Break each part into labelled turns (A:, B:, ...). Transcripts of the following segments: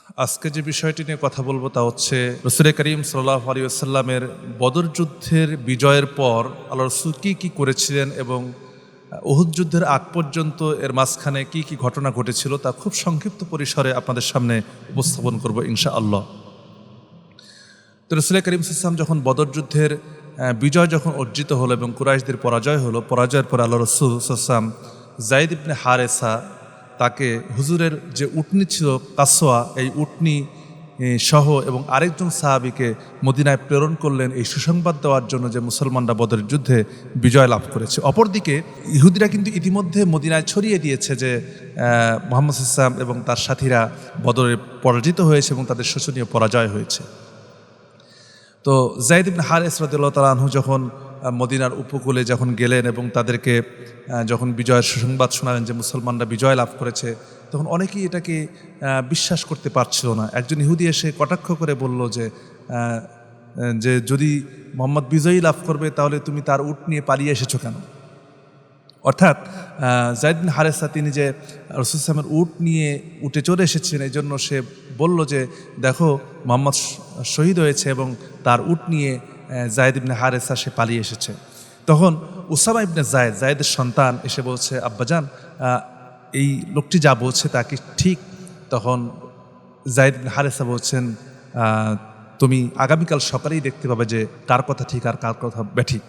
A: আজকে যে বিষয়টি নিয়ে কথা বলবো তা হচ্ছে রাসূল করিম সাল্লাল্লাহু আলাইহি ওয়াসাল্লামের বদর যুদ্ধের বিজয়ের পর আল্লাহ রাসূল কি করেছিলেন এবং উহুদ যুদ্ধের আগ পর্যন্ত এর মাঝখানে কি ঘটনা ঘটেছিল তা খুব সংক্ষিপ্ত পরিসরে আপনাদের সামনে উপস্থাপন করব ইনশাআল্লাহ। তো রাসূল করিম সাল্লাল্লাহু আলাইহি ওয়াসাল্লাম যখন বদর যুদ্ধের বিজয় যখন অর্জিত হলো এবং কুরাইশদের পরাজয় হলো, পরাজয়ের পর আল্লাহ রাসূল সাল্লাল্লাহু আলাইহি ওয়াসাল্লাম যায়েদ ইবনে হারেসা তাকে হুজুরের যে উটনি ছিল কাসওয়া, এই উটনি সহ এবং আরেকজন সাহাবীকে মদিনায় প্রেরণ করলেন এই সুসংবাদ দেওয়ার জন্য যে মুসলমানরা বদরের যুদ্ধে বিজয় লাভ করেছে। অপরদিকে ইহুদিরা কিন্তু ইতিমধ্যে মদিনায় ছড়িয়ে দিয়েছে যে মুহাম্মদ সাল্লাল্লাহু আলাইহি ওয়াসাল্লাম এবং তার সাথীরা বদরে পরাজিত হয়েছে এবং তাদের শোচনীয় পরাজয় হয়েছে। তো যায়েদ ইবনে হারেসা রাদিয়াল্লাহু তাআলা আনহু যখন মদিনার উপকূলে যখন গেলেন এবং তাদেরকে যখন বিজয়ের সুসংবাদ শোনালেন যে মুসলমানরা বিজয় লাভ করেছে, তখন অনেকেই এটাকে বিশ্বাস করতে পারছিল না। একজন ইহুদি এসে কটাক্ষ করে বলল যে যদি মুহাম্মদ বিজয়ী লাভ করবে তাহলে তুমি তার উট নিয়ে পালিয়ে এসেছো কেন? অর্থাৎ যায়েদ বিন হারেসা তিনি যে রাসূল সাল্লাল্লাহু আলাইহি ওয়াসাল্লামের উট নিয়ে উটে চড়ে এসেছেন, এই জন্য সে বলল যে দেখো মুহাম্মদ শহীদ হয়েছে এবং তার উট নিয়ে যায়েদ ইবনে হারেসা সে পালিয়ে এসেছে। তখন উসামা ইবনে যায়েদের সন্তান এসে বলছে, আব্বাজান এই লোকটি যা বলছে তা কি ঠিক? তখন যায়েদ ইবনে হারেসা বলছেন, তুমি আগামীকাল সকালেই দেখতে পাবে যে কার কথা ঠিক আর কার কথা ব্যাঠিক।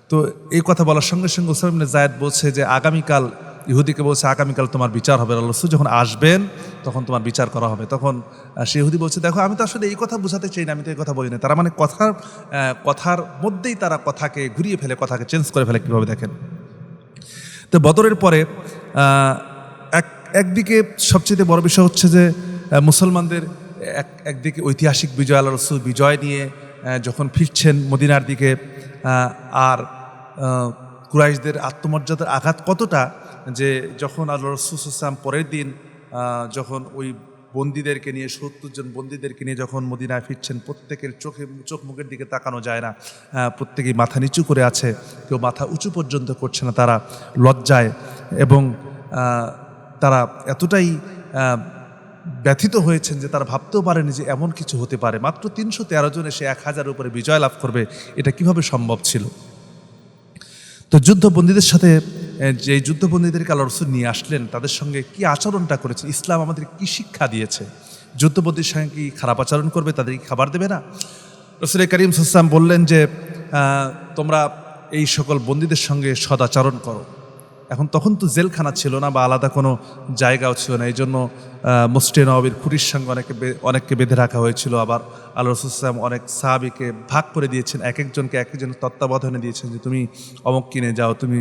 A: তো এই কথা বলার সঙ্গে সঙ্গে উসামা ইবনে যায়েদ বলছে যে আগামীকাল, ইহুদিকে বলছে আগামীকাল তোমার বিচার হবে, আল্লাহ রাসূল যখন আসবেন তখন তোমার বিচার করা হবে। তখন সে ইহুদি বলছে, দেখো আমি তো আসলে এই কথা বোঝাতে চাই না, আমি তো এই কথা বলি না। তারা মানে কথার মধ্যেই তারা কথাকে ঘুরিয়ে ফেলে, কথাকে চেঞ্জ করে ফেলে কীভাবে দেখেন। তো বদরের পরে একদিকে সবচেয়ে বড় বিষয় হচ্ছে যে মুসলমানদের একদিকে ঐতিহাসিক বিজয়, আল্লাহ রাসূল বিজয় নিয়ে যখন ফিরছেন মদিনার দিকে, আর কুরাইশদের আত্মমর্যাদার আঘাত কতটা যে যখন আল্লাহ রাসূল সাল্লাল্লাহু আলাইহি ওয়াসাল্লাম পরের দিন যখন ওই বন্দীদেরকে নিয়ে ৭০ জন বন্দীদেরকে নিয়ে যখন মদিনায় ফিরছেন, প্রত্যেকের চোখ মুখের দিকে তাকানো যায় না, প্রত্যেকেই মাথা নিচু করে আছে, কেউ মাথা উঁচু পর্যন্ত করছে না, তারা লজ্জায় এবং তারা এতটাই ব্যথিত হয়েছেন যে তারা ভাবতেও পারেনি যে এমন কিছু হতে পারে। মাত্র ৩১৩ জন এসে ১,০০০-এর উপরে বিজয় লাভ করবে, এটা কিভাবে সম্ভব ছিল? তো যুদ্ধবন্দীদের সাথে যে যুদ্ধবন্দীদেরকে আল্লাহ রাসূল নিয়ে আসলেন, তাদের সঙ্গে কি আচরণটা করেছে, ইসলাম আমাদের কি শিক্ষা দিয়েছে? যুদ্ধবন্দীর সঙ্গে কি খারাপ আচরণ করবে, তাদেরকে খাবার দেবে না? রাসূল করিম সাল্লাল্লাহু আলাইহি ওয়াসাল্লাম বললেন যে তোমরা এই সকল বন্দীদের সঙ্গে সদাচরণ করো। তখন তো জেলখানা ছিল না বা আলাদা কোনো জায়গাও ছিল না, এই জন্য মসজিদে নববীর খুঁটির সঙ্গে অনেককে বেঁধে রাখা হয়েছিল। আবার আল্লাহ রাসূল সাল্লাল্লাহু আলাইহি ওয়াসাল্লাম অনেক সাহাবীকে ভাগ করে দিয়েছেন, এক একজনের তত্ত্বাবধানে দিয়েছেন যে তুমি অমুক কিনে যাও, তুমি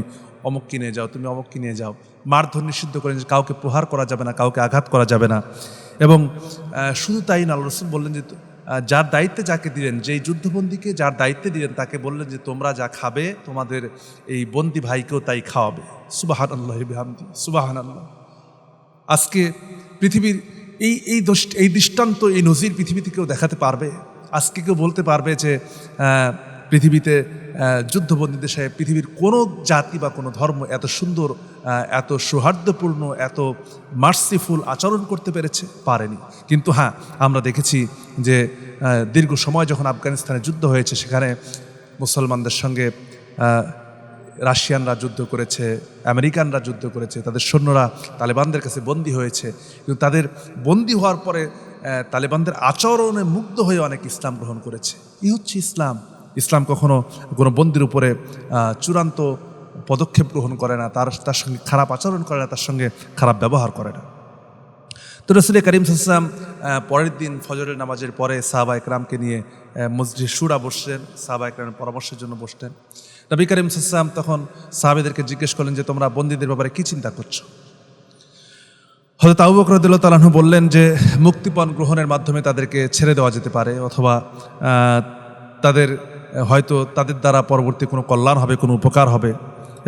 A: অমুক কিনে যাও, তুমি অমুক কিনে যাও। মারধর নিষিদ্ধ করেন যে কাউকে প্রহার করা যাবে না, কাউকে আঘাত করা যাবে না। এবং শুধু তাই না, আল্লাহ রাসূল বললেন যে যার দায়িত্বে যাকে দিলেন, যেই যুদ্ধবন্দীকে যার দায়িত্বে দিলেন তাকে বললেন যে তোমরা যা খাবে তোমাদের এই বন্দী ভাইকেও তাই খাওয়াবে। সুবহানাল্লাহ বিহামদি, সুবহানাল্লাহ। আজকে পৃথিবীর এই দৃষ্টান্ত, এই নজির পৃথিবীতে কেউ দেখাতে পারবে? আজকে কেউ বলতে পারবে যে পৃথিবীতে যুদ্ধবন্দীদের সাথে পৃথিবীর কোনো জাতি বা কোনো ধর্ম এত সুন্দর, এত সৌহার্দ্যপূর্ণ, এত মার্সিফুল আচরণ করতে পেরেছে? পারেনি। কিন্তু হ্যাঁ, আমরা দেখেছি যে দীর্ঘ সময় যখন আফগানিস্তানে যুদ্ধ হয়েছে, সেখানে মুসলমানদের সঙ্গে রাশিয়ানরা যুদ্ধ করেছে, আমেরিকানরা যুদ্ধ করেছে, তাদের সৈন্যরা তালেবানদের কাছে বন্দী হয়েছে। কিন্তু তাদের বন্দী হওয়ার পরে তালেবানদের আচরণে মুগ্ধ হয়ে অনেক ইসলাম গ্রহণ করেছে। এই হচ্ছে ইসলাম। ইসলাম কখনো কোনো বন্দীর উপরে চূড়ান্ত পদক্ষেপ গ্রহণ করে না, তার সঙ্গে খারাপ আচরণ করে না, তার সঙ্গে খারাপ ব্যবহার করে না। তো রাসূল করিম সাল্লাল্লাহু আলাইহি ওয়াসাল্লাম পরের দিন ফজরের নামাজের পরে সাহাবায়ে কেরামকে নিয়ে মসজিদে শুরা বসলেন, সাহাবায়ে কেরামের পরামর্শের জন্য বসলেন। নবী করিম সাল্লাল্লাহু আলাইহি ওয়াসাল্লাম তখন সাহাবীদেরকে জিজ্ঞেস করলেন যে তোমরা বন্দীদের ব্যাপারে কি চিন্তা করছো? হযরত আবু বকর রাদিয়াল্লাহু তাআলা আনহু বললেন যে মুক্তিপণ গ্রহণের মাধ্যমে তাদেরকে ছেড়ে দেওয়া যেতে পারে, অথবা তাদের দ্বারা পরবর্তী কোনো কল্যাণ হবে, কোনো উপকার হবে,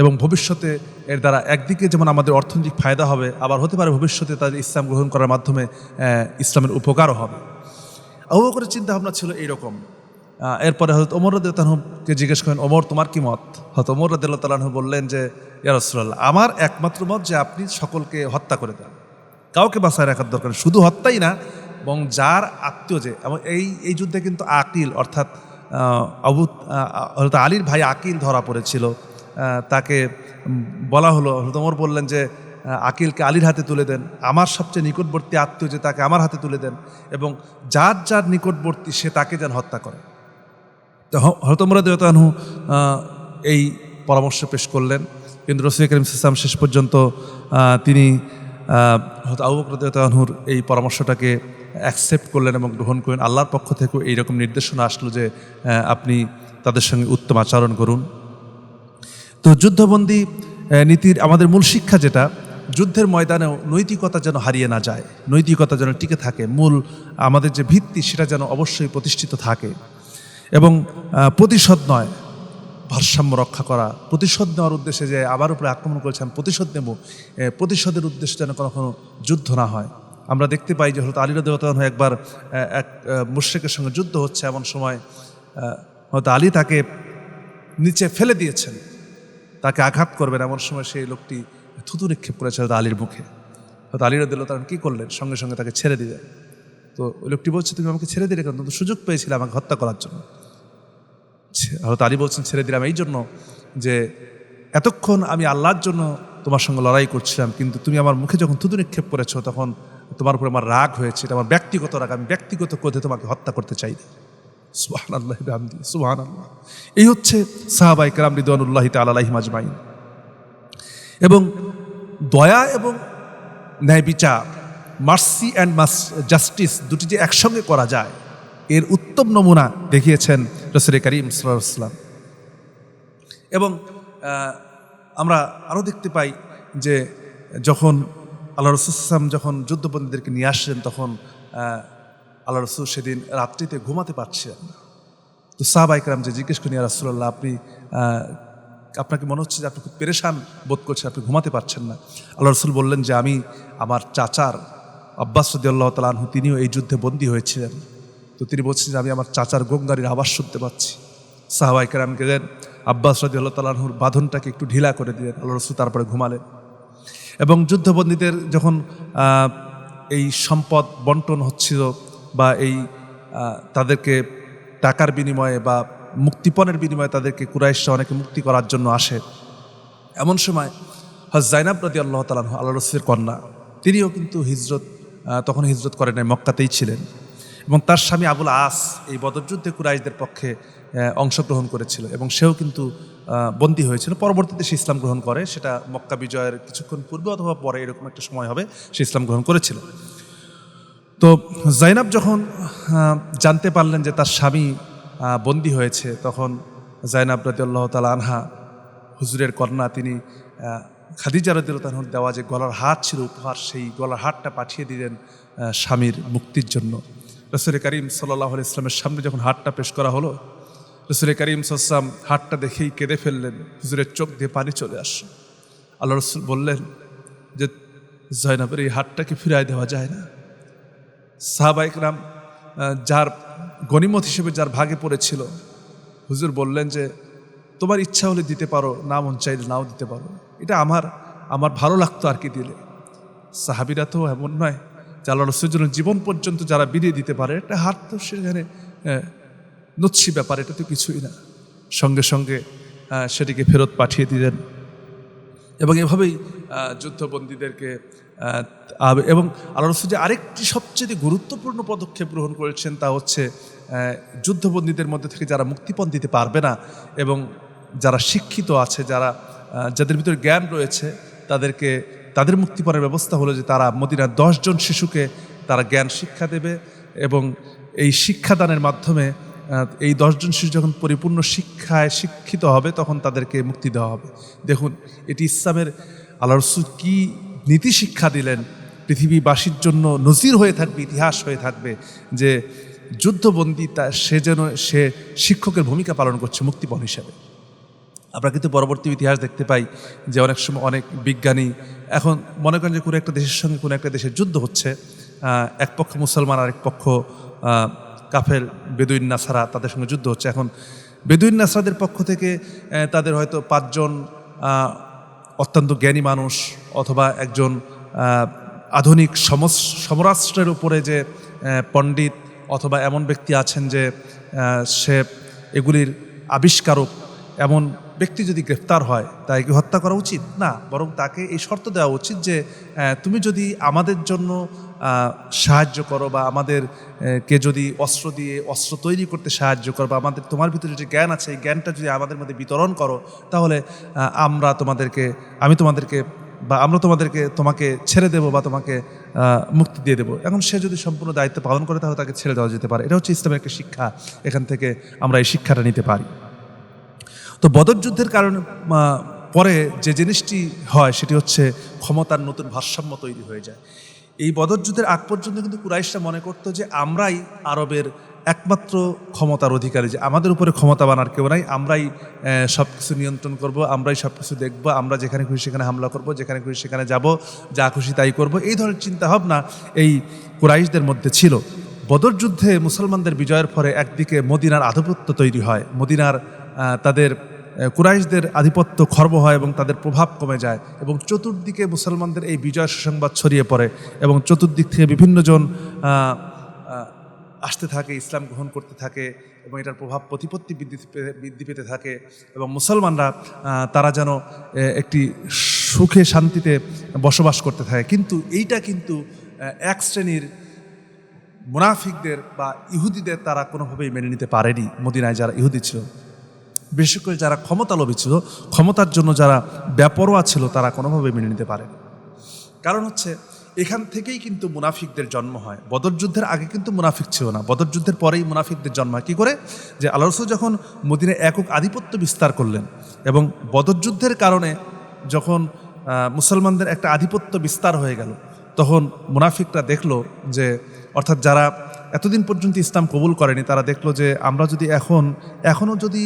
A: এবং ভবিষ্যতে এর দ্বারা একদিকে যেমন আমাদের অর্থনৈতিক ফায়দা হবে, আবার হতে পারে ভবিষ্যতে তাদের ইসলাম গ্রহণ করার মাধ্যমে ইসলামের উপকারও হবে। আবু বকরের চিন্তাভাবনা ছিল এইরকম। এরপরে হযরত ওমর রাদিয়াল্লাহু তাআলাকে জিজ্ঞেস করেন, ওমর তোমার কি মত? হযরত ওমর রাদিয়াল্লাহু তাআলা বললেন যে ইয়া রাসূলুল্লাহ, আমার একমাত্র মত যে আপনি সকলকে হত্যা করে দেন, কাউকে বাঁচায় রাখার দরকার। শুধু হত্যাই না, এবং যার আত্মীয় যে, এবং এই যুদ্ধে কিন্তু আকিল অর্থাৎ হযরত আলীর ভাই আকিল ধরা পড়েছিল। তাকে বলা হলো, হযরত ওমর বললেন যে আকিলকে আলীর হাতে তুলে দেন, আমার সবচেয়ে নিকটবর্তী আত্মীয় যে তাকে আমার হাতে তুলে দেন, এবং যার যার নিকটবর্তী সে তাকে যেন হত্যা করে। তো হযরত ওমর রাদিয়াল্লাহু আনহু এই পরামর্শ পেশ করলেন, কিন্তু রাসূল করিম সাল্লাল্লাহু আলাইহি ওয়াসাল্লাম শেষ পর্যন্ত তিনি হযরত আবু বকর রাদিয়াল্লাহু আনহুর এই পরামর্শটাকে অ্যাকসেপ্ট করলেন এবং গ্রহণ করলেন। আল্লাহর পক্ষ থেকেও এইরকম নির্দেশনা আসলো যে আপনি তাদের সঙ্গে উত্তম আচরণ করুন। তো যুদ্ধবন্দী নীতির আমাদের মূল শিক্ষা যেটা, যুদ্ধের ময়দানেও নৈতিকতা যেন হারিয়ে না যায়, নৈতিকতা যেন টিকে থাকে, মূল আমাদের যে ভিত্তি সেটা যেন অবশ্যই প্রতিষ্ঠিত থাকে, এবং প্রতিশোধ নয়, ভারসাম্য রক্ষা করা, প্রতিশোধ নেওয়ার উদ্দেশ্যে যে আমার উপরে আক্রমণ করেছে আমি প্রতিশোধ নেব, প্রতিশোধের উদ্দেশ্যে যেন কখনো যুদ্ধ না হয়। আমরা দেখতে পাই যে হযরত আলী রাদিয়াল্লাহু আনহু একবার এক মুশরিকের সঙ্গে যুদ্ধ হচ্ছে, এমন সময় হযরত আলী তাকে নিচে ফেলে দিয়েছেন, তাকে আঘাত করবেন, এমন সময় সেই লোকটি থুতু নিক্ষেপ করেছে হযরত আলীর মুখে। হয়তো আলী রাদিয়াল্লাহু তাআলা কী করলেন, সঙ্গে সঙ্গে তাকে ছেড়ে দিলেন। তো ওই লোকটি বলছে, তুমি আমাকে ছেড়ে দিলে কেন? তুমি তো সুযোগ পেয়েছিলে আমাকে হত্যা করার জন্য। হয়তো আলী বলছেন, ছেড়ে দিলাম এই জন্য যে এতক্ষণ আমি আল্লাহর জন্য তোমার সঙ্গে লড়াই করছিলাম, কিন্তু তুমি আমার মুখে যখন থুতু নিক্ষেপ করেছো তখন তোমার উপরে আমার রাগ হয়েছে, এটা আমার ব্যক্তিগত রাগ, আমি ব্যক্তিগত ক্রোধে তোমাকে হত্যা করতে চাই না। সুবহানাল্লাহ বিহামদি, সুবহানাল্লাহ। এই হচ্ছে সাহাবায়ে কেরাম রিদওয়ানুল্লাহি তাআলা আলাইহিম আজমাইন। এবং দয়া এবং ন্যায় বিচার, মার্সি অ্যান্ড জাস্টিস, দুটি যে একসঙ্গে করা যায় এর উত্তম নমুনা দেখিয়েছেন রাসূল করিম সাল্লাল্লাহু আলাইহি ওয়াসাল্লাম। এবং আমরা আরও দেখতে পাই যে যখন আল্লাহ রাসূল সাল্লাল্লাহু আলাইহি ওয়াসাল্লাম যখন যুদ্ধবন্দীদেরকে নিয়ে আসছেন, তখন আল্লাহ রাসূল সেদিন রাত্রিতে ঘুমাতে পারছিলেন না। তো সাহাবায়ে কেরাম যে জিজ্ঞেস করেন, ইয়া রাসূলুল্লাহ, আপনাকে মনে হচ্ছে যে আপনি খুব পেরেশান বোধ করছেন, আপনি ঘুমাতে পারছেন না। আল্লাহ রাসূল বললেন যে আমি আমার চাচার আব্বাস রাদিয়াল্লাহু তাআলা আনহু, তিনিও এই যুদ্ধে বন্দী হয়েছিলেন। তো তিনি বলছেন যে আমি আমার চাচার গঙ্গারির আওয়াজ শুনতে পাচ্ছি। সাহাবায়ে কেরাম গেলেন, আব্বাস রাদিয়াল্লাহু তাআলা আনহুর বাঁধনটাকে একটু ঢিলা করে দিলেন। আল্লাহ রাসূল তারপরে ঘুমালেন। এবং যুদ্ধবন্দীদের যখন এই সম্পদ বন্টন হচ্ছিল, বা এই তাদেরকে টাকার বিনিময়ে বা মুক্তিপণের বিনিময়ে তাদেরকে কুরাইশরা অনেকে মুক্তি করার জন্য আসে, এমন সময় হযরত যায়েনব রাদিয়াল্লাহু তাআলা আনহা, আল্লাহর রাসূলের কন্যা, তিনিও কিন্তু তখন হিজরত করেন নাই, মক্কাতেই ছিলেন। এবং তার স্বামী আবুল আস এই বদর যুদ্ধে কুরাইশদের পক্ষে অংশগ্রহণ করেছিল, এবং সেও কিন্তু বন্দী হয়েছিল। পরবর্তীতে সে ইসলাম গ্রহণ করে, সেটা মক্কা বিজয়ের কিছুক্ষণ পূর্বে অথবা পরে, এরকম একটা সময় হবে, সে ইসলাম গ্রহণ করেছিল। তো যায়েনব যখন জানতে পারলেন যে তার স্বামী বন্দী হয়েছে, তখন যায়েনব রাদিয়াল্লাহু তাআলা আনহা, হুজুরের কন্যা, তিনি খাদিজা রাদিয়াল্লাহু তাআলার দেওয়া যে গলার হার ছিল উপহার, সেই গলার হারটা পাঠিয়ে দিলেন স্বামীর মুক্তির জন্য। রাসূল করিম সাল্লাল্লাহু আলাইহি ওয়াসাল্লামের সামনে যখন হারটা পেশ করা হলো, রাসূল করিম সাল্লাল্লাহু আলাইহি ওয়াসাল্লাম হারটা দেখেই কেঁদে ফেললেন, হুজুরের চোখ দিয়ে পানি চলে আসছে। আল্লাহ রাসূল বললেন যে যায়েনবের এই হারটাকে ফিরিয়ে দেওয়া যায় না। সাহাবায়ে কেরাম যার গনিমত হিসেবে যার ভাগে পড়েছিল, হুজুর বললেন যে তোমার ইচ্ছা হলে দিতে পারো, না মন চাইলে নাও দিতে পারো, এটা আমার ভালো লাগতো আর কি দিলে। সাহাবীরা তো এমন নয় যে আল্লাহ রাসূলের জন্য জীবন পর্যন্ত যারা বিলিয়ে দিতে পারে, এটা হার তো সেখানে নচ্ছি ব্যাপার, এটা তো কিছুই না। সঙ্গে সঙ্গে সেটিকে ফেরত পাঠিয়ে দিলেন। এবং এভাবেই যুদ্ধবন্দীদেরকে এবং আল্লাহ রাসূল যে আরেকটি সবচেয়ে গুরুত্বপূর্ণ পদক্ষেপ গ্রহণ করেছেন, তা হচ্ছে যুদ্ধবন্দীদের মধ্যে থেকে যারা মুক্তিপণ দিতে পারবে না এবং যারা শিক্ষিত আছে, যাদের ভিতরে জ্ঞান রয়েছে, তাদের মুক্তিপণের ব্যবস্থা হলো যে তারা মদিনার 10 জন শিশুকে তারা জ্ঞান শিক্ষা দেবে, এবং এই শিক্ষাদানের মাধ্যমে এই 10 জন শিশু যখন পরিপূর্ণ শিক্ষায় শিক্ষিত হবে, তখন তাদেরকে মুক্তি দেওয়া হবে। দেখুন, এটি ইসলামের আল্লাহ রাসূল কি নীতি শিক্ষা দিলেন, পৃথিবীবাসীর জন্য নজির হয়ে থাকবে, ইতিহাস হয়ে থাকবে যে যুদ্ধবন্দী সে শিক্ষকের ভূমিকা পালন করছে মুক্তিপণ হিসাবে। আমরা কিন্তু পরবর্তী ইতিহাস দেখতে পাই যে অনেক সময় অনেক বিজ্ঞানী এখন মনে করেন যে কোনো একটা দেশের সঙ্গে কোনো একটা দেশের যুদ্ধ হচ্ছে, এক পক্ষ মুসলমান, আরেক পক্ষ কাফের বেদুইন নাসারা, তাদের সঙ্গে যুদ্ধ হচ্ছে। এখন বেদুইন নাসারাদের পক্ষ থেকে তাদের হয়তো 5 জন অত্যন্ত জ্ঞানী মানুষ, অথবা একজন আধুনিক সমরাস্ত্রের উপরে যে পণ্ডিত অথবা এমন ব্যক্তি আছেন যে সে এগুলির আবিষ্কারক, এমন ব্যক্তি যদি গ্রেফতার হয় তাই কি হত্যা করা উচিত না, বরং তাকে এই শর্ত দেওয়া উচিত যে তুমি যদি আমাদের জন্য সাহায্য করো বা আমাদের কে যদি অস্ত্র দিয়ে অস্ত্র তৈরি করতে সাহায্য করো বা তোমার ভিতরে যে জ্ঞান আছে এই জ্ঞানটা যদি আমাদের মধ্যে বিতরণ করো, তাহলে আমরা তোমাকে ছেড়ে দেবো বা তোমাকে মুক্তি দিয়ে দেবো। এখন সে যদি সম্পূর্ণ দায়িত্ব পালন করে তাহলে তাকে ছেড়ে দেওয়া যেতে পারে। এটা হচ্ছে ইসলামের একটা শিক্ষা, এখান থেকে আমরা এই শিক্ষাটা নিতে পারি। তো বদর যুদ্ধের কারণে পরে যে জিনিসটি হয় সেটি হচ্ছে ক্ষমতার নতুন ভারসাম্য তৈরি হয়ে যায়। এই বদর যুদ্ধের আগ পর্যন্ত কিন্তু কুরাইশরা মনে করতো যে আমরাই আরবের একমাত্র ক্ষমতার অধিকারী, যে আমাদের উপরে ক্ষমতাবান আর কেউ নাই, আমরাই সব কিছু নিয়ন্ত্রণ করব, আমরাই সব কিছু দেখবো, আমরা যেখানে খুশি সেখানে হামলা করব, যেখানে খুশি সেখানে যাব, যা খুশি তাই করব। এই ধরনের চিন্তাভাবনা এই কুরাইশদের মধ্যে ছিল। বদর যুদ্ধে মুসলমানদের বিজয়ের পরে একদিকে মদিনার আধিপত্য তৈরি হয়, মদিনার তাদের কুরাইশদের আধিপত্য খর্ব হয় এবং তাদের প্রভাব কমে যায়, এবং চতুর্দিকে মুসলমানদের এই বিজয় সুসংবাদ ছড়িয়ে পড়ে এবং চতুর্দিক থেকে বিভিন্নজন আসতে থাকে, ইসলাম গ্রহণ করতে থাকে এবং এটার প্রভাব প্রতিপত্তি বৃদ্ধি পেতে থাকে এবং মুসলমানরা তারা যেন একটি সুখে শান্তিতে বসবাস করতে থাকে। কিন্তু এইটা কিন্তু এক শ্রেণীর মুনাফিকদের বা ইহুদিদের তারা কোনোভাবেই মেনে নিতে পারেনি। মদিনায় যারা ইহুদি ছিল, বিশেষ করে যারা ক্ষমতালোভী ছিল, ক্ষমতার জন্য যারা বেপরোয়া ছিল, তারা কোনোভাবেই মেনে নিতে পারেনি। কারণ হচ্ছে এখান থেকেই কিন্তু মুনাফিকদের জন্ম হয়। বদর যুদ্ধের আগে কিন্তু মুনাফিক ছিল না, বদর যুদ্ধের পরেই মুনাফিকদের জন্ম হয়। কী করে? যে আল্লাহ রাসূল যখন মদিনায় একক আধিপত্য বিস্তার করলেন এবং বদর যুদ্ধের কারণে যখন মুসলমানদের একটা আধিপত্য বিস্তার হয়ে গেল, তখন মুনাফিকরা দেখলো যে, অর্থাৎ যারা এতদিন পর্যন্ত ইসলাম কবুল করেনি, তারা দেখলো যে আমরা যদি এখনও যদি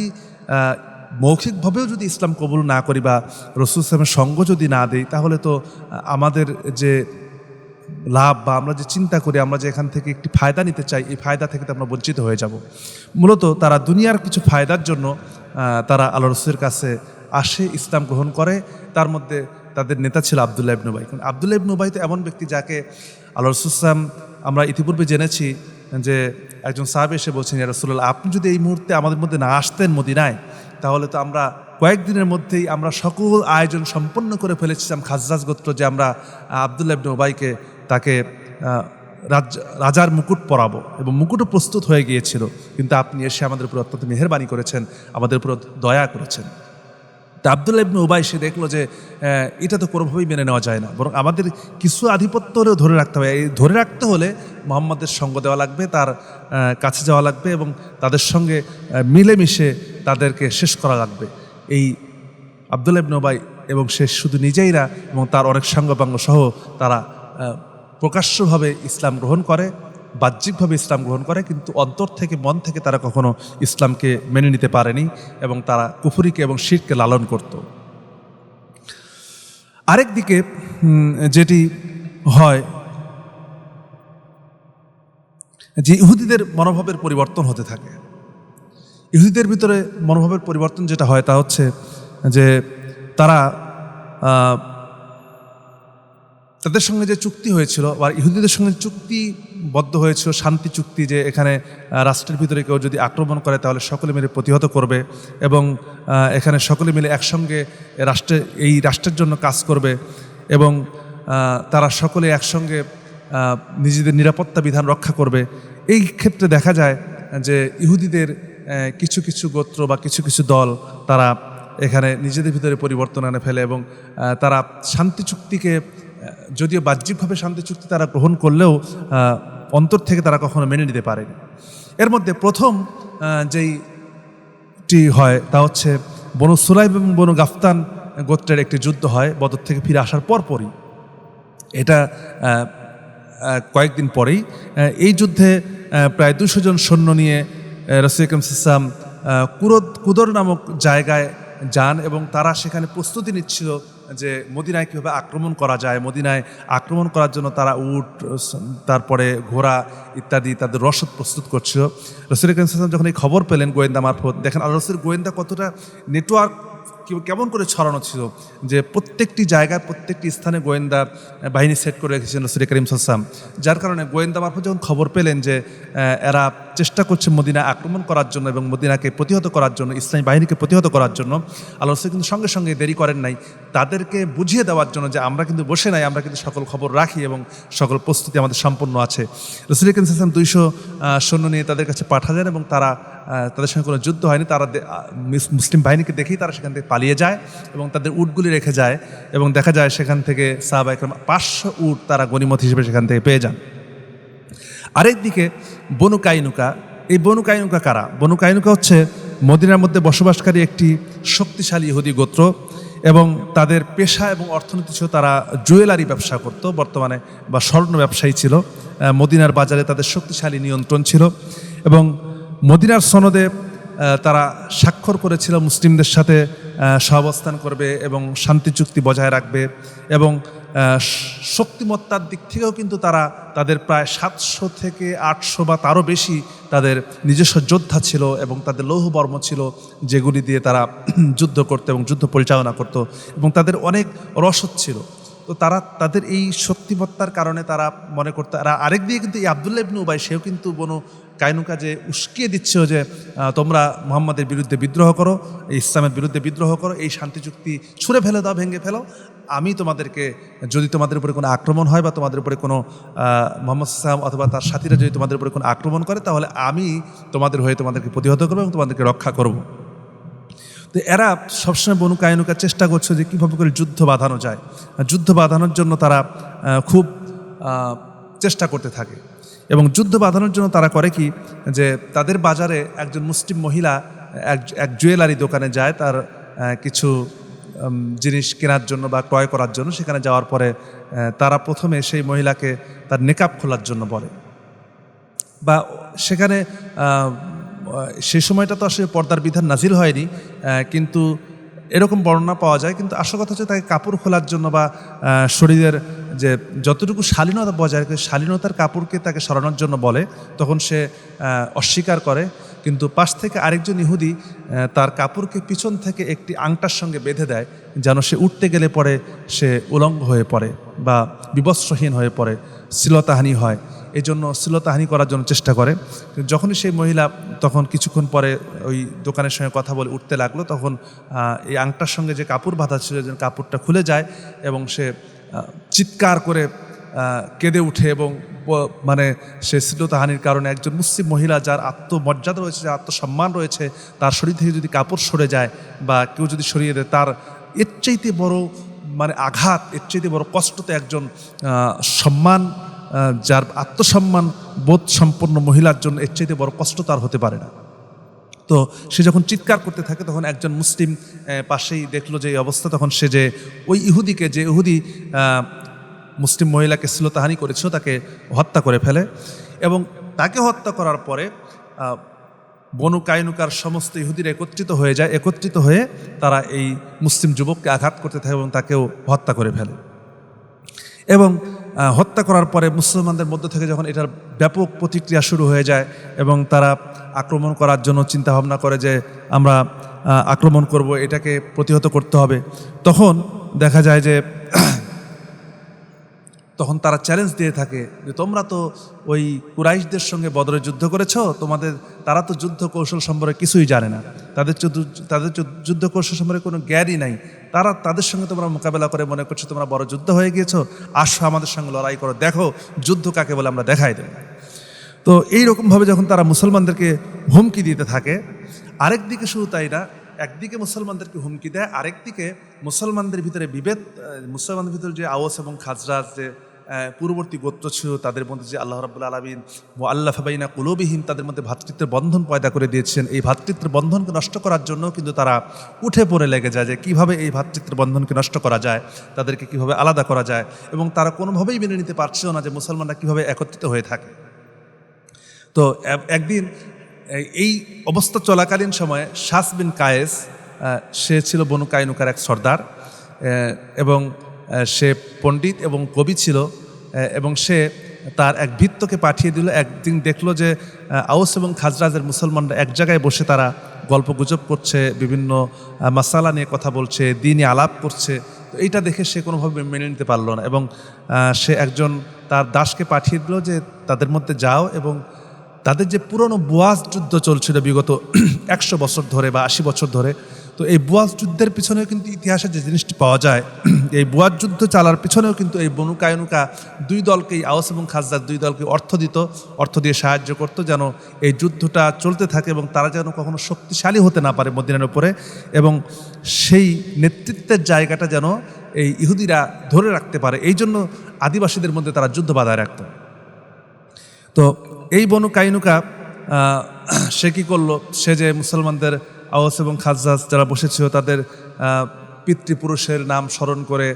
A: মৌখিকভাবেও যদি ইসলাম কবুল না করি বা রাসূল সাল্লাল্লাহু আলাইহি ওয়াসাল্লামের সঙ্গ যদি না দেই, তাহলে তো আমাদের যে লাভ বা আমরা যে চিন্তা করি, আমরা যে এখান থেকে একটি ফায়দা নিতে চাই, এই ফায়দা থেকে তো আমরা বঞ্চিত হয়ে যাব। মূলত তারা দুনিয়ার কিছু ফায়দার জন্য তারা আল্লাহ রাসূলের কাছে আসে, ইসলাম গ্রহণ করে। তার মধ্যে তাদের নেতা ছিল আব্দুল্লাহ ইবনে উবাই। কারণ আব্দুল্লাহ ইবনে উবাই তো এমন ব্যক্তি যাকে আল্লাহ রাসূল সাল্লাল্লাহু আলাইহি ওয়াসাল্লাম, আমরা ইতিপূর্বে জেনেছি যে একজন সাহাবী এসে বলছেন, ইয়া রাসূলুল্লাহ, আপনি যদি এই মুহূর্তে আমাদের মধ্যে না আসতেন মদিনায়, তাহলে তো আমরা কয়েকদিনের মধ্যেই আমরা সকল আয়োজন সম্পন্ন করে ফেলেছিলাম খাজরাজ গোত্র, যে আমরা আব্দুল্লাহ ইবনে উবাইকে তাকে রাজার মুকুট পরাবো, এবং মুকুটও প্রস্তুত হয়ে গিয়েছিল। কিন্তু আপনি এসে আমাদের উপর অত্যন্ত মেহেরবানি করেছেন, আমাদের উপর দয়া করেছেন। তা আব্দুল্লাহ ইবনে উবাই সে দেখলো যে এটা তো কোনোভাবেই মেনে নেওয়া যায় না, বরং আমাদের কিছু আধিপত্য হলেও ধরে রাখতে হবে। এই ধরে রাখতে হলে মুহাম্মদের সঙ্গ দেওয়া লাগবে, তার কাছে যাওয়া লাগবে এবং তাদের সঙ্গে মিলেমিশে তাদেরকে শেষ করা লাগবে। এই আব্দুল্লাহ ইবনে উবাই এবং সে শুধু নিজেই না, এবং তার অনেক সাঙ্গপাঙ্গ সহ তারা প্রকাশ্যভাবে ইসলাম গ্রহণ করে, বাহ্যিকভাবে ইসলাম গ্রহণ করে, কিন্তু অন্তর থেকে, মন থেকে তারা কখনো ইসলামকে মেনে নিতে পারেনি এবং তারা কুফরিকে এবং শিরকে লালন করত। আরেকদিকে যেটি হয় যে ইহুদিদের মনোভাবের পরিবর্তন হতে থাকে। ইহুদিদের ভিতরে মনোভাবের পরিবর্তন যেটা হয় তা হচ্ছে যে তারা তাদের সঙ্গে যে চুক্তি হয়েছিল বা ইহুদিদের সঙ্গে চুক্তিবদ্ধ হয়েছিল, শান্তি চুক্তি, যে এখানে রাষ্ট্রের ভিতরে কেউ যদি আক্রমণ করে তাহলে সকলে মিলে প্রতিহত করবে এবং এখানে সকলে মিলে একসঙ্গে এই রাষ্ট্রের জন্য কাজ করবে এবং তারা সকলে একসঙ্গে নিজেদের নিরাপত্তা বিধান রক্ষা করবে। এই ক্ষেত্রে দেখা যায় যে ইহুদিদের কিছু কিছু গোত্র বা কিছু কিছু দল তারা এখানে নিজেদের ভিতরে পরিবর্তন আনে ফেলে এবং তারা শান্তি চুক্তিকে, যদিও বাহ্যিকভাবে শান্তি চুক্তি তারা গ্রহণ করলেও অন্তর থেকে তারা কখনো মেনে নিতে পারেনি। এর মধ্যে প্রথম যেইটি হয় তা হচ্ছে বনু সুলাইম এবং বনু গাফতান গোত্রের একটি যুদ্ধ হয় বদর থেকে ফিরে আসার পরপরই। এটা কয়েকদিন পরেই এই যুদ্ধে প্রায় 200 জন সৈন্য নিয়ে রাসূল আকরাম সাল্লাল্লাহু আলাইহি ওয়াসাল্লাম কুদর নামক জায়গায় যান এবং তারা সেখানে প্রস্তুতি নিচ্ছিল যে মদিনায় কীভাবে আক্রমণ করা যায়। মদিনায় আক্রমণ করার জন্য তারা উট, তারপরে ঘোড়া ইত্যাদি তাদের রসদ প্রস্তুত করছিল। রাসূল আকরাম সাল্লাল্লাহু আলাইহি ওয়াসাল্লাম যখন এই খবর পেলেন গোয়েন্দা মারফত, দেখেন আল্লাহ রাসূলের গোয়েন্দা কতটা নেটওয়ার্ক কেমন করে ছড়ানো ছিল যে প্রত্যেকটি জায়গায় প্রত্যেকটি স্থানে গোয়েন্দা বাহিনী সেট করে রেখেছেন রাসূল করিম সাল্লাল্লাহু আলাইহি ওয়াসাল্লাম, যার কারণে গোয়েন্দা মারফত যখন খবর পেলেন যে এরা চেষ্টা করছে মদিনা আক্রমণ করার জন্য এবং মদিনাকে প্রতিহত করার জন্য, ইসলামী বাহিনীকে প্রতিহত করার জন্য, আল্লাহ রাসূল কিন্তু সঙ্গে সঙ্গে দেরি করেন নাই তাদেরকে বুঝিয়ে দেওয়ার জন্য যে আমরা কিন্তু বসে নাই, আমরা কিন্তু সকল খবর রাখি এবং সকল প্রস্তুতি আমাদের সম্পন্ন আছে। রাসূল করিম সাল্লাল্লাহু আলাইহি ওয়াসাল্লাম 200 সৈন্য নিয়ে তাদের কাছে পাঠালেন এবং তাদের সঙ্গে কোনো যুদ্ধ হয়নি। তারা মুসলিম বাহিনীকে দেখেই তারা সেখান থেকে পালিয়ে যায় এবং তাদের উটগুলি রেখে যায় এবং দেখা যায় সেখান থেকে সাহাবায়ে কেরাম 500 উট তারা গনিমত হিসেবে সেখান থেকে পেয়ে যান। আরেকদিকে বনু কাইনুকা, এই বনু কাইনুকা কারা? বনু কাইনুকা হচ্ছে মদিনার মধ্যে বসবাসকারী একটি শক্তিশালী ইহুদি গোত্র এবং তাদের পেশা এবং অর্থনীতি ছিল তারা জুয়েলারি ব্যবসা করত বর্তমানে, বা স্বর্ণ ব্যবসায়ী ছিল। মদিনার বাজারে তাদের শক্তিশালী নিয়ন্ত্রণ ছিল এবং মদিনার সনদে তারা স্বাক্ষর করেছিল মুসলিমদের সাথে সহাবস্থান করবে এবং শান্তি চুক্তি বজায় রাখবে এবং শক্তিমত্তার দিক থেকেও কিন্তু তাদের প্রায় 700 থেকে 800 বা তারও বেশি তাদের নিজস্ব যোদ্ধা ছিল এবং তাদের লৌহবর্ম ছিল যেগুলি দিয়ে তারা যুদ্ধ করতো এবং যুদ্ধ পরিচালনা করত এবং তাদের অনেক রসদ ছিল। তো তাদের এই শক্তিমত্তার কারণে তারা মনে করতো। আর আরেক দিকে কিন্তু এই আব্দুল্লাহ ইবনে উবাই, সেও কিন্তু বনু কাইনুকা যে উস্কিয়ে দিচ্ছে যে তোমরা মুহাম্মাদের বিরুদ্ধে বিদ্রোহ করো, ইসলামের বিরুদ্ধে বিদ্রোহ করো, এই শান্তি চুক্তি ছুঁড়ে ফেলে দাও, ভেঙে ফেলো, আমি তোমাদেরকে, যদি তোমাদের উপরে কোনো আক্রমণ হয় বা তোমাদের উপরে কোনো মুহাম্মদ সাল্লাল্লাহু আলাইহি ওয়াসাল্লাম অথবা তার সাথীরা যদি তোমাদের উপরে কোনো আক্রমণ করে তাহলে আমি তোমাদের হয়ে তোমাদেরকে প্রতিহত করবো এবং তোমাদেরকে রক্ষা করব। তো এরা সবসময় বনু কাইনুকা চেষ্টা করছে যে কীভাবে করে যুদ্ধ বাঁধানো যায়। যুদ্ধ বাঁধানোর জন্য তারা খুব চেষ্টা করতে থাকে এবং যুদ্ধ বাঁধানোর জন্য তারা করে কি, যে তাদের বাজারে একজন মুসলিম মহিলা এক জুয়েলারি দোকানে যায় তার কিছু জিনিস কেনার জন্য বা ক্রয় করার জন্য। সেখানে যাওয়ার পরে তারা প্রথমে সেই মহিলাকে তার নেকাব খোলার জন্য বলে, বা সেখানে সেই সময়টা তো আসলে পর্দার বিধান নাজিল হয়নি, কিন্তু এরকম বর্ণনা পাওয়া যায়। কিন্তু আসল কথা হচ্ছে তাকে কাপড় খোলার জন্য বা শরীরের যে যতটুকু শালীনতা বজায় রাখে শালীনতার কাপড়কে তাকে সরানোর জন্য বলে। তখন সে অস্বীকার করে, কিন্তু পাশ থেকে আরেকজন ইহুদি তার কাপড়কে পিছন থেকে একটি আংটার সঙ্গে বেঁধে দেয় যেন সে উঠতে গেলে পরে সে উলঙ্গ হয়ে পড়ে বা বিবস্ত্রহীন হয়ে পড়ে, শ্লীলতাহানি হয়। এই জন্য শ্লীলতাহানি করার জন্য চেষ্টা করে। যখনই সেই মহিলা তখন কিছুক্ষণ পরে ওই দোকানের সঙ্গে কথা বলে উঠতে লাগলো, তখন এই আংটার সঙ্গে যে কাপড় বাঁধা ছিল যে কাপড়টা খুলে যায় এবং সে চিৎকার করে কেঁদে উঠে এবং মানে সে শ্লীলতাহানির কারণে একজন মুসলিম মহিলা যার আত্মমর্যাদা রয়েছে, যার আত্মসম্মান রয়েছে, তার শরীর থেকে যদি কাপড় সরে যায় বা কেউ যদি সরিয়ে দেয়, তার এর চাইতে বড় মানে আঘাত, এর চাইতে বড় কষ্ট তো একজন সম্মান, যার আত্মসম্মান বোধ সম্পন্ন মহিলার জন্য এর চাইতে বড় কষ্ট তার হতে পারে না। তো সে যখন চিৎকার করতে থাকে তখন একজন মুসলিম পাশেই দেখলো যে এই অবস্থা, তখন সে যে ওই ইহুদিকে, যে ইহুদি মুসলিম মহিলাকে শ্লীলতাহানি করেছিল তাকে হত্যা করে ফেলে এবং তাকে হত্যা করার পরে বনু কাইনুকার সমস্ত ইহুদিরা একত্রিত হয়ে তারা এই মুসলিম যুবককে আঘাত করতে থাকে এবং তাকেও হত্যা করে ফেলে। এবং হত্যা করার পরে মুসলমানদের মধ্য থেকে যখন এটার ব্যাপক প্রতিক্রিয়া শুরু হয়ে যায় এবং তারা আক্রমণ করার জন্য চিন্তা ভাবনা করে যে আমরা আক্রমণ করব, এটাকে প্রতিহত করতে হবে, তখন দেখা যায় যে তখন তারা চ্যালেঞ্জ দিয়ে থাকে যে তোমরা তো ওই কুরাইশদের সঙ্গে বদরে যুদ্ধ করেছো, তারা তো যুদ্ধ কৌশল সম্পর্কে কিছুই জানে না, তাদের যুদ্ধ কৌশল সম্পর্কে কোনো জ্ঞানই নাই, তাদের সঙ্গে তোমরা মোকাবেলা করে মনে করছো তোমরা বড় যুদ্ধ হয়ে গিয়েছো, আসো আমাদের সঙ্গে লড়াই করো, দেখো যুদ্ধ কাকে বলে আমরা দেখাই দেব। তো এইরকমভাবে যখন তারা মুসলমানদেরকে হুমকি দিতে থাকে, আরেকদিকে শুধু তাই না, একদিকে মুসলমানদেরকে হুমকি দেয়, আরেকদিকে মুসলমানদের ভিতরে মুসলমানদের ভিতরে যে আওস এবং খাজরাজ যে পূর্ববর্তী গোত্র ছিল তাদের মধ্যে যে আল্লাহ রাব্বুল আলামিন মুআল্লাফা বাইনা কুলুবিহিম তাদের মধ্যে ভ্রাতৃত্বের বন্ধন পয়দা করে দিয়েছেন, এই ভ্রাতৃত্বের বন্ধনকে নষ্ট করার জন্য কিন্তু তারা উঠে পড়ে লেগে যায় যে কীভাবে এই ভ্রাতৃত্বের বন্ধনকে নষ্ট করা যায়, তাদেরকে কীভাবে আলাদা করা যায়, এবং তারা কোনোভাবেই মেনে নিতে পারছিল না যে মুসলমানরা কীভাবে একত্রিত হয়ে থাকে। তো একদিন এই অবস্থা চলাকালীন সময়ে শাস বিন কায়েস, সে ছিল বনু কাইনুকার এক সর্দার এবং সে পণ্ডিত এবং কবি ছিল, এবং সে তার এক ভৃত্যকে পাঠিয়ে দিল। একদিন দেখলো যে আউস এবং খাজরাজের মুসলমানরা এক জায়গায় বসে তারা গল্পগুজব করছে, বিভিন্ন মাসালা নিয়ে কথা বলছে, দিনই আলাপ করছে। তো এইটা দেখে সে কোনোভাবে মেনে নিতে পারলো না এবং সে একজন তার দাসকে পাঠিয়ে দিল যে তাদের মধ্যে যাও এবং তাদের যে পুরনো বুয়াজ যুদ্ধ চলছিল বিগত 100 বছর ধরে বা 80 বছর ধরে, তো এই বুয়াজ যুদ্ধের পিছনেও কিন্তু ইতিহাসে যে জিনিসটি পাওয়া যায়, এই বুয়াজ যুদ্ধ চালার পিছনেও কিন্তু এই বনু কায়নুকা দুই দলকেই, আওস এবং খাজরাজ দুই দলকে অর্থ দিয়ে সাহায্য করতো যেন এই যুদ্ধটা চলতে থাকে এবং তারা যেন কখনো শক্তিশালী হতে না পারে মদিনার উপরে, এবং সেই নেতৃত্বের জায়গাটা যেন এই ইহুদিরা ধরে রাখতে পারে। এই জন্য আদিবাসীদের মধ্যে তারা যুদ্ধ বাধায় রাখত। তো এই বনু কায়নুকা সে কী করলো, সে যে মুসলমানদের আওস এবং খাজরাজ যারা বসেছিল তাদের পিতৃপুরুষের নাম স্মরণ করে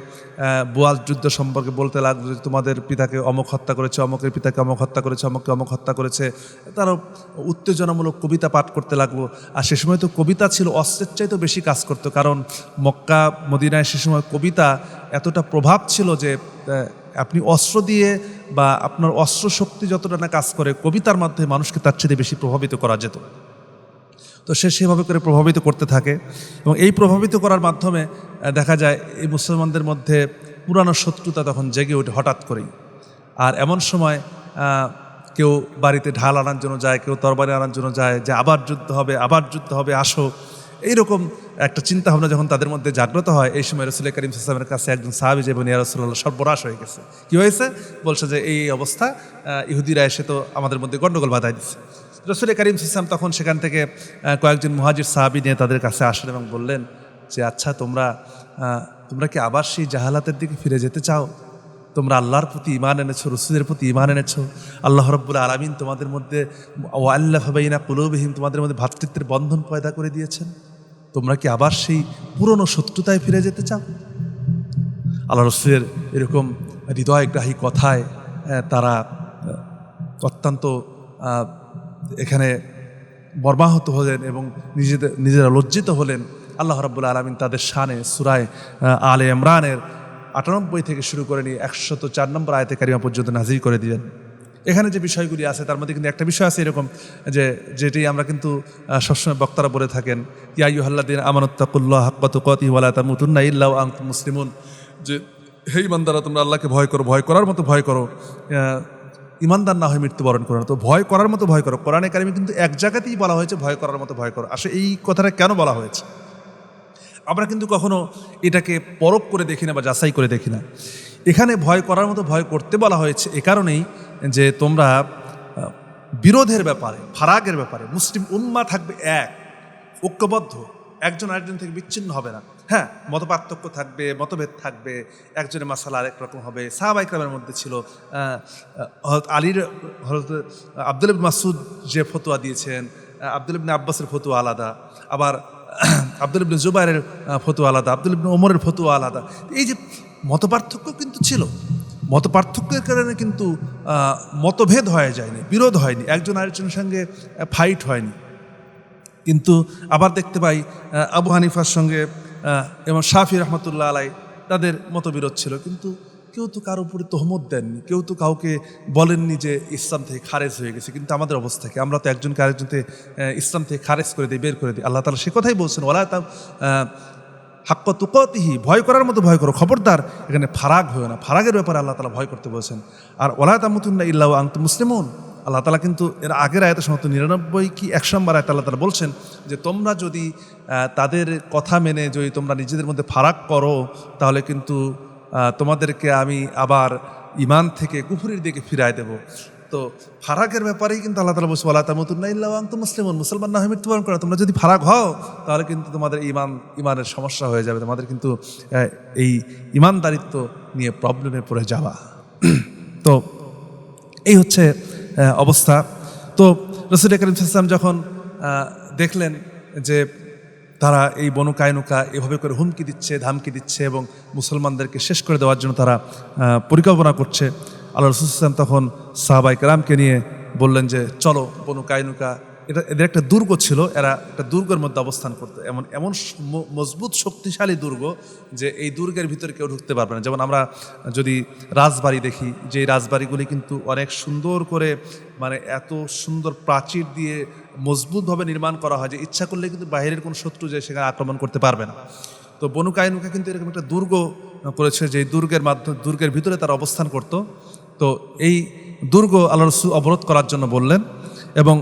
A: বুয়াজ যুদ্ধ সম্পর্কে বলতে লাগলো যে তোমাদের পিতাকে অমুক হত্যা করেছে, অমুকের পিতাকে অমুক হত্যা করেছে, অমুককে অমুক হত্যা করেছে। তারও উত্তেজনামূলক কবিতা পাঠ করতে লাগলো। আর সে সময় তো কবিতা ছিল অস্ত্রের চাইতে বেশি কাজ করতো, কারণ মক্কা মদিনায় সে সময় কবিতা এতটা প্রভাব ছিল যে আপনি অস্ত্র দিয়ে বা আপনার অস্ত্র শক্তি যতটা না কাজ করে, কবিতার মাধ্যমে মানুষকে তার চেয়ে বেশি প্রভাবিত করা যেত। তো সে সেভাবে করে প্রভাবিত করতে থাকে এবং এই প্রভাবিত করার মাধ্যমে দেখা যায় এই মুসলমানদের মধ্যে পুরানো শত্রুতা তখন জেগে ওঠে হঠাৎ করেই। আর এমন সময় কেউ বাড়িতে ঢাল আনার জন্য যায়, কেউ তরবারি আনার জন্য যায়, যে আবার যুদ্ধ হবে, আবার যুদ্ধ হবে, আসো। এইরকম একটা চিন্তাভাবনা যখন তাদের মধ্যে জাগ্রত হয়, এই সময় রাসূল করিম সাল্লাল্লাহু আলাইহি ওয়াসাল্লামের কাছে একজন সাহাবী যে ইয়া রাসূলুল্লাহ, সর্বনাশ হয়ে গেছে। কী হয়েছে? বলছে যে এই অবস্থা, ইহুদিরা এসে তো আমাদের মধ্যে গণ্ডগোল বাধায় দিচ্ছে। রাসূল করিম সাল্লাল্লাহু আলাইহি ওয়াসাল্লাম তখন সেখান থেকে কয়েকজন মুহাজির সাহাবী নিয়ে তাদের কাছে আসেন এবং বললেন যে আচ্ছা, তোমরা কি আবার সেই জাহালাতের দিকে ফিরে যেতে চাও? তোমরা আল্লাহর প্রতি ঈমান এনেছো, রসূলের প্রতি ঈমান এনেছো, আল্লাহ রাব্বুল আলামিন তোমাদের মধ্যে ওয়াল্লাফা বাইনা কুলুবিহিম, তোমাদের মধ্যে ভ্রাতৃত্বের বন্ধন পয়দা করে দিয়েছেন। তোমরা কি আবার সেই পুরনো শত্রুতায় ফিরে যেতে চাও? আল্লাহ রসূলের এরকম হৃদয়গ্রাহী কথায় তারা অত্যন্ত এখানে মর্মাহত হলেন এবং নিজেরা লজ্জিত হলেন। আল্লাহ রাব্বুল আলামিন তাদের শানে সূরা আলে ইমরানের 98 থেকে শুরু করে নিয়ে 104 নম্বর আয়াতে কারিমা পর্যন্ত নাযিল করে দিলেন। এখানে যে বিষয়গুলি আছে তার মধ্যে কিন্তু একটা বিষয় আছে এরকম, যেটি আমরা কিন্তু সবসময় বক্তারা বলে থাকেন, ইয়া আইয়ুহাল্লাযীনা আমানুত্তাকুল্লাহা হাক্কা তুকাতিহি ওয়া লা তামুতুন্না ইল্লা ওয়া আনতুম মুসলিমুন, যে হে ঈমানদাররা, তোমরা আল্লাহকে ভয় করো, ভয় করার মতো ভয় করো, ঈমানদার না হয়ে মৃত্যুবরণ করো না। তো ভয় করার মতো ভয় করো, কোরআনে কারিমে কিন্তু এক জায়গাতেই বলা হয়েছে ভয় করার মতো ভয় করো। আসলে এই কথাটা কেন বলা হয়েছে? আমরা কিন্তু কখনো এটাকে পরখ করে দেখি না বা যাচাই করে দেখি না। এখানে ভয় করার মতো ভয় করতে বলা হয়েছে এ কারণেই যে তোমরা বিরোধের ব্যাপারে, ফারাকের ব্যাপারে মুসলিম উম্মাহ থাকবে এক, ঐক্যবদ্ধ, একজন আরেকজন থেকে বিচ্ছিন্ন হবে না। হ্যাঁ, মতপার্থক্য থাকবে, মতভেদ থাকবে, একজনের মাসালা আরেক রকম হবে। সাহাবা ইকরামের মধ্যে ছিল হযরত আব্দুল্লাহ ইবনে মাসউদ যে ফতোয়া দিয়েছেন, আব্দুল্লাহ ইবনে আব্বাসের ফতোয়া আলাদা, আবার আব্দুল্লাহ ইবনে জুবাইরের ফতোয়া আলাদা, আব্দুল্লাহ ইবনে ওমরের ফতোয়া আলাদা। এই যে মতপার্থক্য কিন্তু ছিল, মতপার্থক্যের কারণে কিন্তু মতভেদ হয়ে যায়নি, বিরোধ হয়নি, একজন আরেকজনের সঙ্গে ফাইট হয়নি। কিন্তু আবার দেখতে পাই আবু হানিফার সঙ্গে এবং শাফি রহমতুল্লাহ আলাই তাদের মতবিরোধ ছিল, কিন্তু কেউ তো কারোর উপরে তহমত দেননি, কেউ তো কাউকে বলেননি যে ইসলাম থেকে খারেজ হয়ে গেছে। কিন্তু আমাদের অবস্থা কি? আমরা তো একজনকে আরেকজনকে ইসলাম থেকে খারেজ করে দিই, বের করে দিই। আল্লাহ তাআলা সে কথাই বলছেন, ওয়ালা হাক্কা তুকাতিহি, ভয় করার মতো ভয় করো, খবরদার এখানে ফারাক হয়ে না। ফারাকের ব্যাপারে আল্লাহ তাআলা ভয় করতে বলছেন। আর ওয়ালা তামুতুন্না ইল্লা ওয়া আনতুম মুসলিমুন, আল্লাহ তাআলা কিন্তু এর আগের আয়াতে সমস্ত 99 কি 100 নম্বর আয়াতে আল্লাহ তাআলা বলছেন যে তোমরা যদি তাদের কথা মেনে যদি তোমরা নিজেদের মধ্যে ফারাক করো, তাহলে কিন্তু তোমাদেরকে আমি আবার ঈমান থেকে কুফরির দিকে ফিরায় দেব। তো ফারাকের ব্যাপারেই কিন্তু আল্লাহ তাআলা বলছে, ওয়ালা তামুতুন্না ইল্লা ওয়া আনতুম মুসলিমুন, মুসলমান না হয়ে মৃত্যুবরণ করো। তোমরা যদি ফারাক হও তাহলে কিন্তু তোমাদের ঈমানের সমস্যা হয়ে যাবে, তোমাদের কিন্তু এই ঈমানদারিত্ব নিয়ে প্রবলেমে পড়ে যাওয়া। তো এই হচ্ছে অবস্থা। তো রাসূল করিম সাল্লাল্লাহু আলাইহি ওয়াসাল্লাম যখন দেখলেন যে তারা এই বনু কায়নুকা এভাবে করে হুমকি দিচ্ছে, ধামকি দিচ্ছে এবং মুসলমানদেরকে শেষ করে দেওয়ার জন্য তারা পরিকল্পনা করছে, আল্লাহ রাসূল সাল্লাল্লাহু আলাইহি ওয়াসাল্লাম তখন সাহাবায়ে কেরামকে নিয়ে বললেন যে চলো বনু কায়নুকা এদের একটা দুর্গ ছিল, এরা একটা দুর্গের মধ্যে অবস্থান করতো, এমন এমন মজবুত শক্তিশালী দুর্গ যে এই দুর্গের ভিতরে কেউ ঢুকতে পারবে না। যেমন আমরা যদি রাজবাড়ি দেখি, যে এই রাজবাড়িগুলি কিন্তু অনেক সুন্দর করে মানে এত সুন্দর প্রাচীর দিয়ে মজবুতভাবে নির্মাণ করা হয় যে ইচ্ছা করলে কিন্তু বাইরের কোনো শত্রু যে সেখানে আক্রমণ করতে পারবে না। তো বনু কায়নুকা কিন্তু এরকম একটা দুর্গ করেছে, যে দুর্গের ভিতরে তারা অবস্থান করত। তো এই দুর্গ আল্লাহ রাসূল অবরোধ করার জন্য বললেন এবং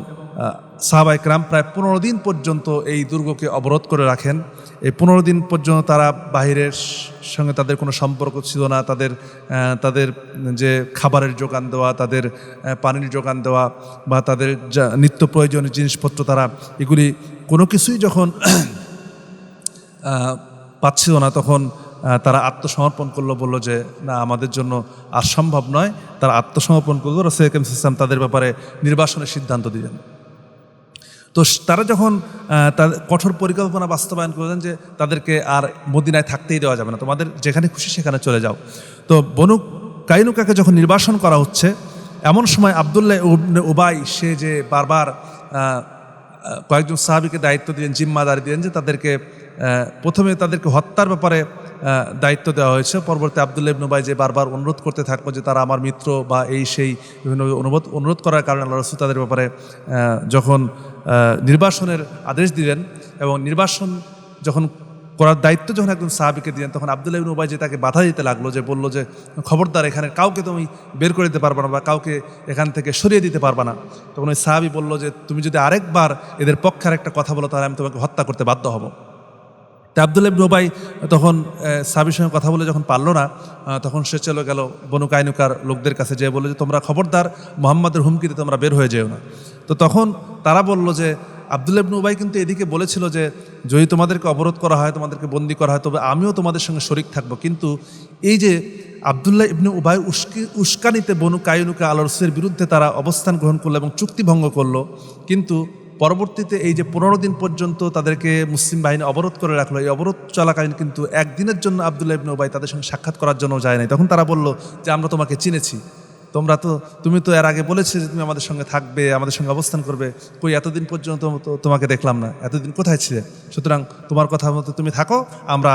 A: সাহাবা ইকরাম প্রায় 15 দিন পর্যন্ত এই দুর্গকে অবরোধ করে রাখেন। এই 15 দিন পর্যন্ত তারা বাহিরের সঙ্গে তাদের কোনো সম্পর্ক ছিল না। তাদের যে খাবারের যোগান দেওয়া, তাদের পানির যোগান দেওয়া বা তাদের যা নিত্য প্রয়োজনীয় জিনিসপত্র, তারা এগুলি কোনো কিছুই যখন পাচ্ছিল না, তখন তারা আত্মসমর্পণ করলো, বললো যে না, আমাদের জন্য আর সম্ভব নয়। তারা আত্মসমর্পণ করলো। রাসূল আকরাম সাল্লাল্লাহু আলাইহি ওয়াসাল্লাম তাদের ব্যাপারে নির্বাসনের সিদ্ধান্ত দিলেন। তো তারা যখন তাদের কঠোর পরিকল্পনা বাস্তবায়ন করলেন যে তাদেরকে আর মদিনায় থাকতেই দেওয়া যাবে না, তোমাদের যেখানে খুশি সেখানে চলে যাও। তো বনু কায়নুকাকে যখন নির্বাসন করা হচ্ছে, এমন সময় আব্দুল্লাহ ইবনে উবাই, সে যে বারবার কয়েকজন সাহাবীকে দায়িত্ব দিলেন, জিম্মাদারি দিলেন যে তাদেরকে প্রথমে তাদেরকে হত্যার ব্যাপারে দায়িত্ব দেওয়া হয়েছে। পরবর্তী আব্দুল্লাহ ইবনে উবাই যে বারবার অনুরোধ করতে থাকলো যে তারা আমার মিত্র বা এই সেই বিভিন্ন অনুরোধ করার কারণে আল্লাহ রাসূল তাদের ব্যাপারে যখন নির্বাসনের আদেশ দিলেন এবং নির্বাসন যখন করার দায়িত্ব যখন একজন সাহাবীকে দিলেন, তখন আব্দুল্লাহ ইবনে উবাই যে তাকে বাধা দিতে লাগলো, যে বললো যে খবরদার, এখানে কাউকে তুমি বের করে দিতে পারবা না বা কাউকে এখান থেকে সরিয়ে দিতে পারবা না। তখন ওই সাহাবী বললো যে তুমি যদি আরেকবার এদের পক্ষে আরেকটা কথা বলো তাহলে আমি তোমাকে হত্যা করতে বাধ্য হব। তা আব্দুল্লাহ ইবনে উবাই তখন সাহাবীর সঙ্গে কথা বলে যখন পারলো না, তখন সে চলে গেল বনু কায়নুকার লোকদের কাছে, যেয়ে বললো যে তোমরা খবরদার মুহাম্মাদের হুমকিতে তোমরা বের হয়ে যেও না। তো তখন তারা বলল যে আব্দুল্লাহ ইবনে উবাই কিন্তু এদিকে বলেছিল যে যদি তোমাদেরকে অবরোধ করা হয়, তোমাদেরকে বন্দী করা হয়, তবে আমিও তোমাদের সঙ্গে শরিক থাকবো। কিন্তু এই যে আব্দুল্লাহ ইবনে উবাই উস্কানিতে বনু কায়নুকা আল্লাহর রাসূলের বিরুদ্ধে তারা অবস্থান গ্রহণ করলো এবং চুক্তি ভঙ্গ করলো, কিন্তু পরবর্তীতে এই যে 15 দিন পর্যন্ত তাদেরকে মুসলিম বাহিনী অবরোধ করে রাখলো, এই অবরোধ চলাকালীন কিন্তু একদিনের জন্য আব্দুল্লাহ ইবনে উবাই তাদের সঙ্গে সাক্ষাৎ করার জন্য যায় নাই। তখন তারা বলল যে আমরা তোমাকে চিনেছি, তুমি তো এর আগে বলেছে যে তুমি আমাদের সঙ্গে থাকবে, আমাদের সঙ্গে অবস্থান করবে, কই এতদিন পর্যন্ত তোমাকে দেখলাম না, এতদিন কোথায় ছিলে? সুতরাং তোমার কথা মতো তুমি থাকো, আমরা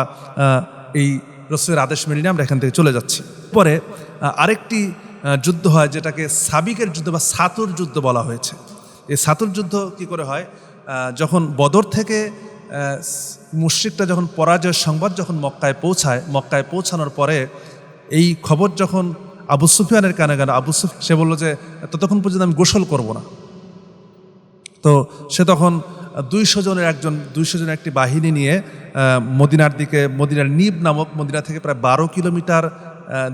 A: এই রাসূলের আদেশ মেনে নিয়ে আমরা এখান থেকে চলে যাচ্ছি। পরে আরেকটি যুদ্ধ হয়, যেটাকে সাবিকের যুদ্ধ বা সাতুর যুদ্ধ বলা হয়েছে। এই সাতুর যুদ্ধ কি করে হয়? যখন বদর থেকে মুশরিকরা যখন পরাজয়ের সংবাদ যখন মক্কায় পৌঁছায়, মক্কায় পৌঁছানোর পরে এই খবর যখন আবু সুফিয়ানের কানে গেল, সে বলল যে ততক্ষণ পর্যন্ত আমি গোসল করব না। তো সে তখন 200 জনের একটি বাহিনী নিয়ে মদিনার দিকে, মদিনার নিব নামক, মদিনা থেকে প্রায় 12 কিলোমিটার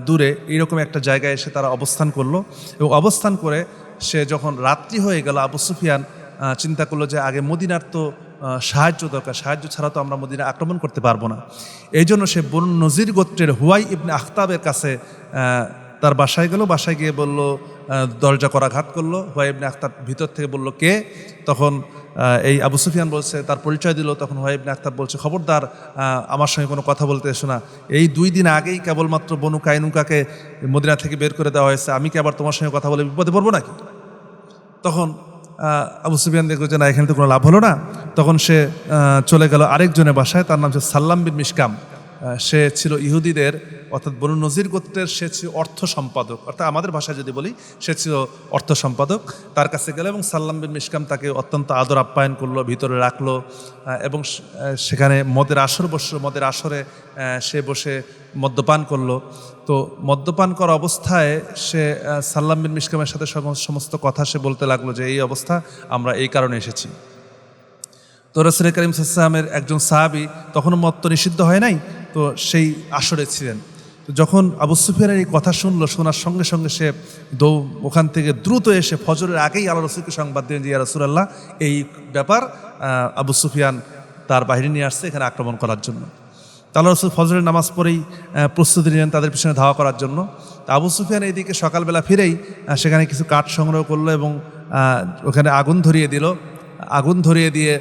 A: দূরে এইরকম একটা জায়গায় এসে তারা অবস্থান করলো। এবং অবস্থান করে সে যখন রাত্রি হয়ে গেল, আবু সুফিয়ান চিন্তা করলো যে আগে মদিনার তো সাহায্য দরকার, সাহায্য ছাড়া তো আমরা মদিনা আক্রমণ করতে পারবো না। এই জন্য সে বনু নজির গোত্রের হুয়াই ইবনে আখতাবের কাছে তার বাসায় গেল। বাসায় গিয়ে বলল, দরজা করাঘাত করলো। হুয়াই ইবনে আখতাব ভিতর থেকে বলল কে? তখন এই আবু সুফিয়ান বলছে, তার পরিচয় দিল। তখন হুয়াই ইবনে আখতাব বলছে, খবরদার আমার সঙ্গে কোনো কথা বলতে এসো না, এই 2 দিন আগেই কেবলমাত্র বনু কায়নুকাকে মদিনা থেকে বের করে দেওয়া হয়েছে, আমি কি আবার তোমার সঙ্গে কথা বলে বিপদে পড়বো নাকি? তখন আবু সুফিয়ান দেখলো যে না, এখানে তো কোনো লাভ হলো না। তখন সে চলে গেল আরেকজনের বাসায়, তার নাম ছিল সাল্লাম বিন মিশকাম। সে ছিল ইহুদিদের অর্থাৎ বনু নজির গোত্রের, সে ছিল অর্থ সম্পাদক, অর্থাৎ আমাদের ভাষায় যদি বলি সে ছিল অর্থ সম্পাদক। তার কাছে গেল এবং সাল্লাম বিন মিশকাম তাকে অত্যন্ত আদর আপ্যায়ন করলো, ভিতরে রাখলো এবং সেখানে মদের আসর বসল। মদের আসরে সে বসে মদ্যপান করলো। তো মদ্যপান করা অবস্থায় সে সাল্লাম বিন মিশকামের সাথে সমস্ত কথা সে বলতে লাগলো যে এই অবস্থা, আমরা এই কারণে এসেছি। তো রাসূল করিম সাল্লাল্লাহু আলাইহি ওয়াসাল্লামের একজন সাহাবী তখনও মদ তো নিষিদ্ধ হয় নাই, তো সেই আসরে ছিলেন। তো যখন আবু সুফিয়ানের এই কথা শুনলো, শোনার সঙ্গে সঙ্গে সে ওখান থেকে দ্রুত এসে ফজরের আগেই আল্লাহ রাসূলকে সংবাদ দিলেন যে ইয়া রাসূলুল্লাহ, এই ব্যাপার, আবু সুফিয়ান তার বাহিনী নিয়ে আসছে এখানে আক্রমণ করার জন্য। আল্লাহ রাসূল ফজরের নামাজ পড়েই প্রস্তুতি নিলেন তাদের পিছনে ধাওয়া করার জন্য। তা আবু সুফিয়ান এইদিকে সকালবেলা ফিরেই সেখানে কিছু কাঠ সংগ্রহ করলো এবং ওখানে আগুন ধরিয়ে দিল। আগুন ধরিয়ে দিয়ে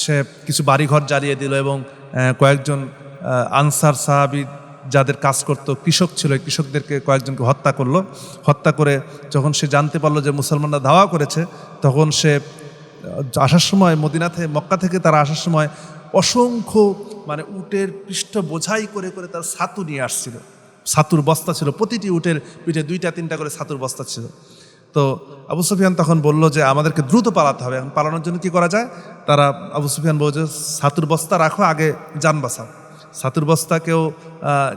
A: সে কিছু বাড়িঘর জ্বালিয়ে দিল এবং কয়েকজন আনসার সাহাবী যাদের কাজ করতো, কৃষক ছিল, কৃষকদেরকে কয়েকজনকে হত্যা করলো। হত্যা করে যখন সে জানতে পারলো যে মুসলমানরা ধাওয়া করেছে, তখন সে আসার সময় মক্কা থেকে তারা আসার সময় অসংখ্য মানে উটের পৃষ্ঠ বোঝাই করে করে তার ছাতু নিয়ে আসছিল, ছাতুর বস্তা ছিল, প্রতিটি উটের পিঠে 2-3টা করে ছাতুর বস্তা ছিল। তো আবু সুফিয়ান তখন বলল যে আমাদেরকে দ্রুত পালাতে হবে। এখন পালানোর জন্য কি করা যায়? তারা আবু সুফিয়ান বলছে ছাতুর বস্তা রাখো, আগে যান বাঁচাও। ছাতুর বস্তা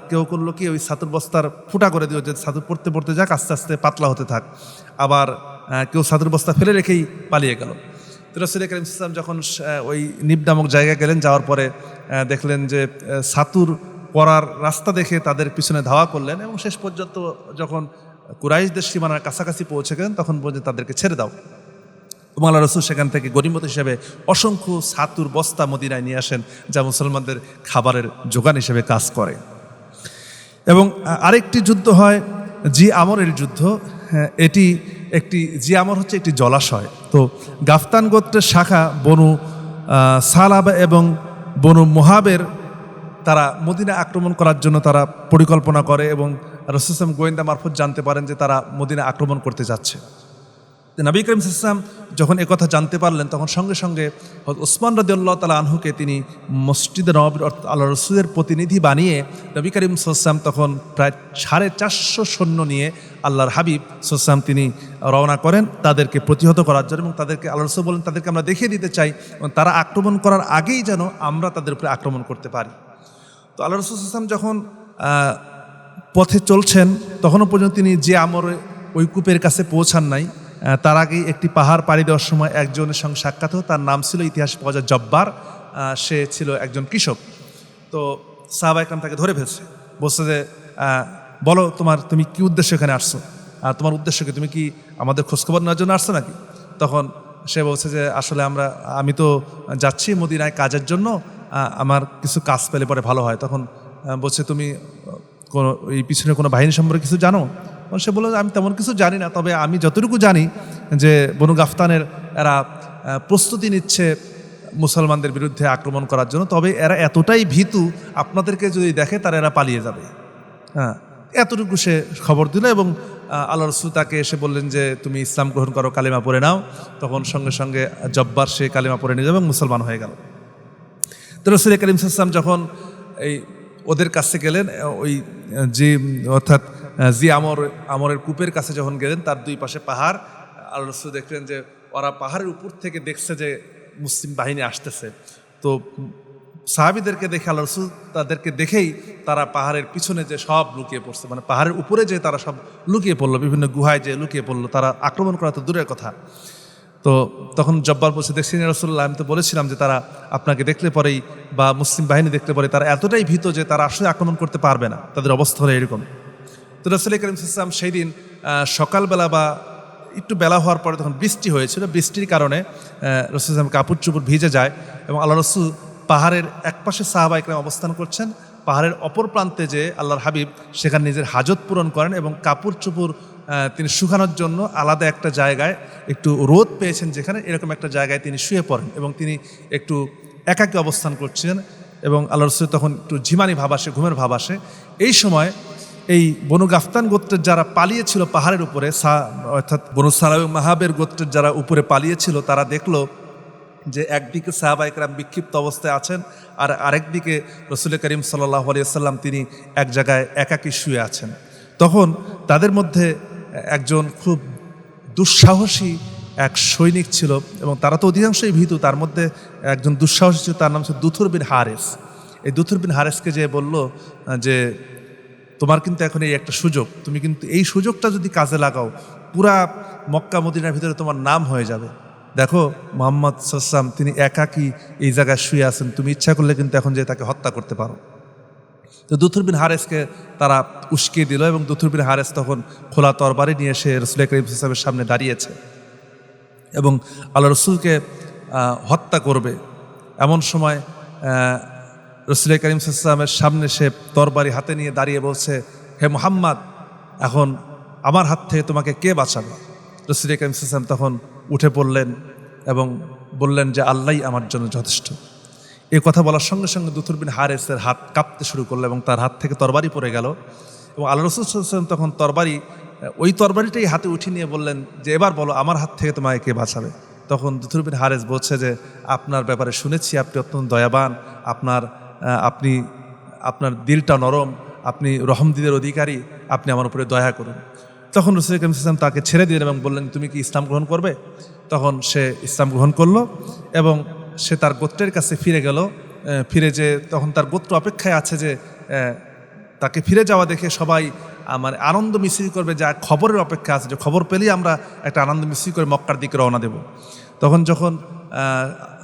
A: কেউ করলো কি, ওই ছাতুর বস্তার ফুটা করে দিও যে ছাতু পড়তে পড়তে যাক, আস্তে আস্তে পাতলা হতে থাক। আবার কেউ ছাতুর বস্তা ফেলে রেখেই পালিয়ে গেল। তো রাসূল কারীম সাল্লাল্লাহু আলাইহি ওয়াসাল্লাম যখন ওই নিব নামক জায়গায় গেলেন, যাওয়ার পরে দেখলেন যে ছাতুর পড়ার রাস্তা দেখে তাদের পিছনে ধাওয়া করলেন এবং শেষ পর্যন্ত যখন কুরাইশদের সীমানার কাছাকাছি পৌঁছে গেলেন তখন বলছে তাদেরকে ছেড়ে দাও। এবং আল্লাহ রাসূল সেখান থেকে গনিমত হিসেবে অসংখ্য ছাতুর বস্তা মদিনায় নিয়ে আসেন, যা মুসলমানদের খাবারের যোগান হিসেবে কাজ করে। এবং আরেকটি যুদ্ধ হয় জি আমরের যুদ্ধ। এটি জি আমর হচ্ছে একটি জলাশয়। তো গাফতান গোত্রের শাখা বনু সালাবা এবং বনু মুহাবের তারা মদিনা আক্রমণ করার জন্য তারা পরিকল্পনা করে এবং রাসূল সাল্লাল্লাহু আলাইহি ওয়াসাল্লাম গোয়েন্দা মারফত জানতে পারেন যে তারা মদিনা আক্রমণ করতে যাচ্ছে। নবী করিম সাল্লাল্লাহু আলাইহি ওয়াসাল্লাম যখন একথা জানতে পারলেন তখন সঙ্গে সঙ্গে ওসমান রাদিয়াল্লাহু তাআলা আনহুকে তিনি মসজিদে নববীর আল্লাহর রাসূলের প্রতিনিধি বানিয়ে নবী করিম সাল্লাল্লাহু আলাইহি ওয়াসাল্লাম তখন প্রায় 450 সৈন্য নিয়ে আল্লাহর হাবিব সাল্লাল্লাহু আলাইহি ওয়াসাল্লাম তিনি রওনা করেন তাদেরকে প্রতিহত করার জন্য। এবং তাদেরকে আল্লাহর রাসূল বলেন তাদেরকে আমরা দেখিয়ে দিতে চাই তারা আক্রমণ করার আগেই যেন আমরা তাদের উপরে আক্রমণ করতে পারি। তো আল্লাহর রাসূল সাল্লাল্লাহু আলাইহি ওয়াসাল্লাম যখন পথে চলছেন তখনও পর্যন্ত তিনি যে আমরে ওই কূপের কাছে পৌঁছান নাই। তার আগেই একটি পাহাড় পাড়ি দেওয়ার সময় একজনের সঙ্গে সাক্ষাৎ হয়, তার নাম ছিল ইতিহাস পাওয়া যায় জব্বার। সে ছিল একজন কৃষক। তো সাহাবা ইকরাম তাকে ধরে ফেলছে, বলছে যে বলো তুমি কি উদ্দেশ্য এখানে আসছো, আর তোমার উদ্দেশ্য কি, তুমি কি আমাদের খোঁজখবর নেওয়ার জন্য আসছো নাকি? তখন সে বলছে যে আসলে আমি তো যাচ্ছি মদিনায় কাজের জন্য, আমার কিছু কাজ পেলে পরে ভালো হয়। তখন বলছে তুমি এই পিছনে কোনো বাহিনী সম্পর্কে কিছু জানো? সে বলল আমি তেমন কিছু জানি না, তবে আমি যতটুকু জানি যে বনু গাফতানের এরা প্রস্তুতি নিচ্ছে মুসলমানদের বিরুদ্ধে আক্রমণ করার জন্য, তবে এরা এতটাই ভীতু আপনাদেরকে যদি দেখে তারা এরা পালিয়ে যাবে। হ্যাঁ, এতটুকু সে খবর দিল এবং আল্লাহ রাসূল তাকে এসে বললেন যে তুমি ইসলাম গ্রহণ করো, কালিমা পড়ে নাও। তখন সঙ্গে সঙ্গে জব্বার সে কালিমা পড়ে নিয়ে যাবে এবং মুসলমান হয়ে গেল। তো রাসূল কারীম সাল্লাল্লাহু আলাইহি ওয়াসাল্লাম যখন এই ওদের কাছে গেলেন, ওই অর্থাৎ জি আমরের কূপের কাছে যখন গেলেন, তার দুই পাশে পাহাড়। আল্লাহ রাসূল দেখলেন যে ওরা পাহাড়ের উপর থেকে দেখছে যে মুসলিম বাহিনী আসতেছে। তো সাহাবীদেরকে দেখে আল্লাহ রাসূল তাদেরকে দেখেই তারা পাহাড়ের পিছনে যে সব লুকিয়ে পড়ছে, মানে পাহাড়ের উপরে যে তারা সব লুকিয়ে পড়লো, বিভিন্ন গুহায় যে লুকিয়ে পড়লো, তারা আক্রমণ করা তো দূরের কথা। তো তখন জব্বার বলছে দেখছেন ইয়া রাসূলুল্লাহ, আমি তো বলেছিলাম যে তারা আপনাকে দেখলে পরেই বা মুসলিম বাহিনী দেখলে পরে তারা এতটাই ভীত যে তারা আসলে আক্রমণ করতে পারবে না, তাদের অবস্থা হলো এরকম। তো রাসূল কারীম সাল্লাল্লাহু আলাইহি ওয়াসাল্লাম সেই দিন সকালবেলা বা একটু বেলা হওয়ার পরে তখন বৃষ্টি হয়েছিল, বৃষ্টির কারণে রাসূল সাল্লাল্লাহু কাপড় চোপড় ভিজে যায় এবং আল্লাহ রাসূল পাহাড়ের একপাশে সাহাবা ইকরাম অবস্থান করছেন, পাহাড়ের অপর প্রান্তে যে আল্লাহর হাবিব সেখানে নিজের হাজত পূরণ করেন এবং কাপড় চোপড় তিনি শুকানোর জন্য আলাদা একটা জায়গায় একটু রোদ পেয়েছেন যেখানে, এরকম একটা জায়গায় তিনি শুয়ে পড়েন এবং তিনি একটু একাকী অবস্থান করছিলেন এবং আল্লাহ রাসূল তখন একটু ঝিমানি ভাব আসে, ঘুমের ভাব আসে। এই সময় এই বনু গাফতান গোত্রের যারা পালিয়েছিল পাহাড়ের উপরে, অর্থাৎ বনু সালাবা মাহাবের গোত্রের যারা উপরে পালিয়েছিল, তারা দেখলো যে একদিকে সাহাবা ইকরাম বিক্ষিপ্ত অবস্থায় আছেন আর আরেকদিকে রাসূল করিম সাল্লাল্লাহু আলাইহি ওয়াসাল্লাম তিনি এক জায়গায় একাকী শুয়ে আছেন। তখন তাদের মধ্যে একজন খুব দুঃসাহসী এক সৈনিক ছিল এবং তারা তো অধিকাংশই ভীতু, তার মধ্যে একজন দুঃসাহসী ছিল, তার নাম ছিল দুথুর বিন হারেস। এই দুথুর বিন হারেসকে যে বলল যে তোমার কিন্তু এখন এই একটা সুযোগ, তুমি কিন্তু এই সুযোগটা যদি কাজে লাগাও পুরা মক্কা মদিনার ভিতরে তোমার নাম হয়ে যাবে। দেখো মুহাম্মদ সাল্লাল্লাহু আলাইহি ওয়াসাল্লাম তিনি একাকী এই জায়গায় শুয়ে আছেন, তুমি ইচ্ছা করলে কিন্তু এখন যে তাকে হত্যা করতে পারো। তো দুথুর বিন হারেসকে তারা উস্কিয়ে দিল এবং দুথুর বিন হারেস তখন খোলা তরবারি নিয়ে এসে রাসূল করিম সাল্লাল্লাহু আলাইহি ওয়াসাল্লামের সামনে দাঁড়িয়েছে এবং আল্লাহ রাসূলকে হত্যা করবে। এমন সময় রাসূল করিম সাল্লাল্লাহু আলাইহি ওয়াসাল্লামের সামনে সে তরবারি হাতে নিয়ে দাঁড়িয়ে বলছে, হে মুহাম্মদ, এখন আমার হাত থেকে তোমাকে কে বাঁচাবে? রাসূল করিম সাল্লাল্লাহু আলাইহি ওয়াসাল্লাম তখন উঠে পড়লেন এবং বললেন যে আল্লাহই আমার জন্য যথেষ্ট। এই কথা বলার সঙ্গে সঙ্গে দুথুর বিন হারেসের হাত কাঁপতে শুরু করলো এবং তার হাত থেকে তরবারি পড়ে গেল এবং আল্লাহ রাসূল সাল্লাল্লাহু আলাইহি ওয়াসাল্লাম তখন ওই তরবারিটাই হাতে উঠিয়ে নিয়ে বললেন যে এবার বলো আমার হাত থেকে তোমাকে কে বাঁচাবে? তখন দুথর বিন হারেস বলছে যে আপনার ব্যাপারে শুনেছি আপনি অত্যন্ত দয়াবান, আপনার দিলটা নরম, আপনি রহমদিদের অধিকারী, আপনি আমার উপরে দয়া করুন। তখন রাসূল করিম সাল্লাল্লাহু আলাইহি ওয়াসাল্লাম তাকে ছেড়ে দিলেন এবং বললেন তুমি কি ইসলাম গ্রহণ করবে? তখন সে ইসলাম গ্রহণ করলো এবং সে তার গোত্রের কাছে ফিরে গেল। ফিরে যে তখন তার গোত্র অপেক্ষায় আছে যে তাকে ফিরে যাওয়া দেখে সবাই মানে আনন্দ মিছিল করবে, যা খবরের অপেক্ষা আছে, যে খবর পেলেই আমরা একটা আনন্দ মিছিল করে মক্কার দিকে রওনা দেব। তখন যখন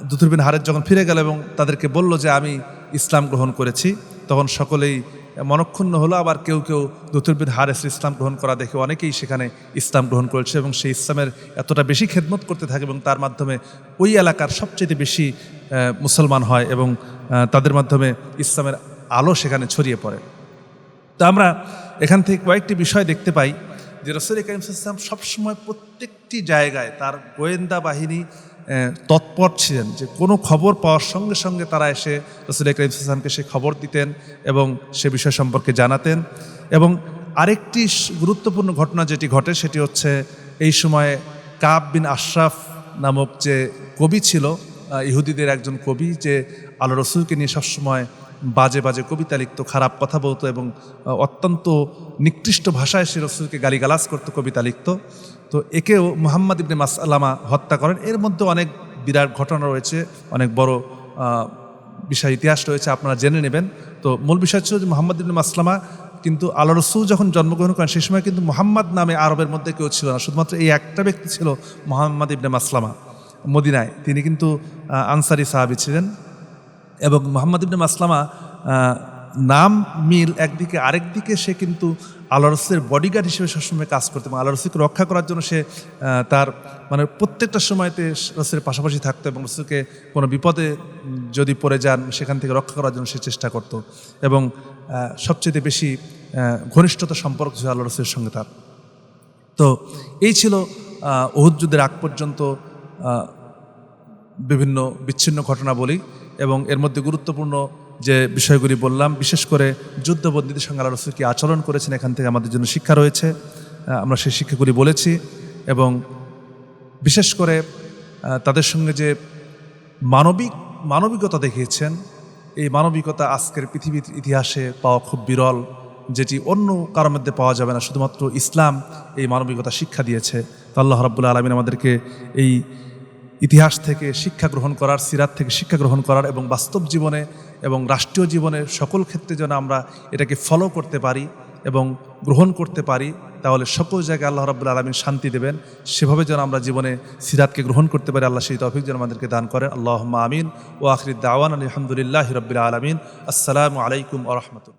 A: দুথর বিন হারেস যখন ফিরে গেল এবং তাদেরকে বলল যে আমি ইসলাম গ্রহণ করেছি, তখন সকলেই মনক্ষুণ্ণ হলো। আবার কেউ কেউ দুথর বিন হারেস ইসলাম গ্রহণ করা দেখে অনেকেই সেখানে ইসলাম গ্রহণ করেছে এবং সেই ইসলামের এতটা বেশি খেদমত করতে থাকে এবং তার মাধ্যমে ওই এলাকার সবচেয়ে বেশি মুসলমান হয় এবং তাদের মাধ্যমে ইসলামের আলো সেখানে ছড়িয়ে পড়ে। তো আমরা এখান থেকে কয়েকটি বিষয় দেখতে পাই যে রাসূল করিম সাল্লাল্লাহু আলাইহি ওয়াসাল্লাম সবসময় প্রত্যেকটি জায়গায় তার গোয়েন্দা বাহিনী তৎপর ছিলেন, যে কোনো খবর পাওয়ার সঙ্গে সঙ্গে তারা এসে রাসূল করিম সাল্লাল্লাহু আলাইহি ওয়াসাল্লামকে সে খবর দিতেন এবং সে বিষয় সম্পর্কে জানাতেন। এবং আরেকটি গুরুত্বপূর্ণ ঘটনা যেটি ঘটে সেটি হচ্ছে এই সময়ে কাব বিন আশরাফ নামক যে কবি ছিল, ইহুদিদের একজন কবি, যে আল্লাহ রসুলকে নিয়ে সবসময় বাজে বাজে কবিতা লিখত, খারাপ কথা বলতো এবং অত্যন্ত নিকৃষ্ট ভাষায় সে রসুলকে গালিগালাজ করতো, কবিতা লিখত। তো একেও মুহাম্মদ ইবনে মাসলামা হত্যা করেন। এর মধ্যে অনেক বিরাট ঘটনা রয়েছে, অনেক বড় বিষয় ইতিহাস রয়েছে, আপনারা জেনে নেবেন। তো মূল বিষয় ছিল যে মুহাম্মদ ইবনে মাসলামা কিন্তু আল্লাহ রসুল যখন জন্মগ্রহণ করেন সেই সময় কিন্তু মুহাম্মদ নামে আরবের মধ্যে কেউ ছিল না, শুধুমাত্র এই একটা ব্যক্তি ছিল মুহাম্মদ ইবনে মাসলামা মদিনায়। তিনি কিন্তু আনসারি সাহাবী ছিলেন এবং মুহাম্মদ ইবনে মাসলামা নাম মিল একদিকে, আরেকদিকে সে কিন্তু আল্লাহ রসুলের বডিগার্ড হিসেবে সবসময় কাজ করতো এবং আল্লাহ রসুলকে রক্ষা করার জন্য সে তার মানে প্রত্যেকটা সময়তে রসুলের পাশাপাশি থাকতো এবং রসুলকে কোনো বিপদে যদি পড়ে যান সেখান থেকে রক্ষা করার জন্য সে চেষ্টা করত এবং সবচেয়ে বেশি ঘনিষ্ঠতা সম্পর্ক ছিল আল্লাহ রসুলের সঙ্গে তার। তো এই ছিল উহুদ যুদ্ধের আগ পর্যন্ত বিভিন্ন বিচ্ছিন্ন ঘটনা বলি এবং এর মধ্যে গুরুত্বপূর্ণ যে বিষয়গুলি বললাম, বিশেষ করে যুদ্ধবন্দীদের সঙ্গে আল্লাহ রাসূল কি আচরণ করেছেন, এখান থেকে আমাদের জন্য শিক্ষা রয়েছে, আমরা সেই শিক্ষাগুলি বলেছি। এবং বিশেষ করে তাদের সঙ্গে যে মানবিকতা দেখিয়েছেন, এই মানবিকতা আজকের পৃথিবীর ইতিহাসে পাওয়া খুব বিরল, যেটি অন্য কারোর মধ্যে পাওয়া যাবে না। শুধুমাত্র ইসলাম এই মানবিকতা শিক্ষা দিয়েছে। তো আল্লাহ রাব্বুল আলামিন আমাদেরকে এই ইতিহাস থেকে শিক্ষা গ্রহণ করার, সিরাত থেকে শিক্ষা গ্রহণ করার এবং বাস্তব জীবনে এবং রাষ্ট্রীয় জীবনে সকল ক্ষেত্রে যেন আমরা এটাকে ফলো করতে পারি এবং গ্রহণ করতে পারি, তাহলে সকল জায়গায় আল্লাহ রাব্বুল আলামিন শান্তি দেবেন। সেভাবে যেন আমরা জীবনে সিরাতকে গ্রহণ করতে পারি, আল্লাহ সেই তৌফিক যেন আমাদেরকে দান করেন। আল্লাহুম্মা আমিন। ওয়া আখিরু দাওয়ানা আলহামদুলিল্লাহি রাব্বিল আলামিন। আসসালামু আলাইকুম ওয়া রাহমাতুল্লাহ।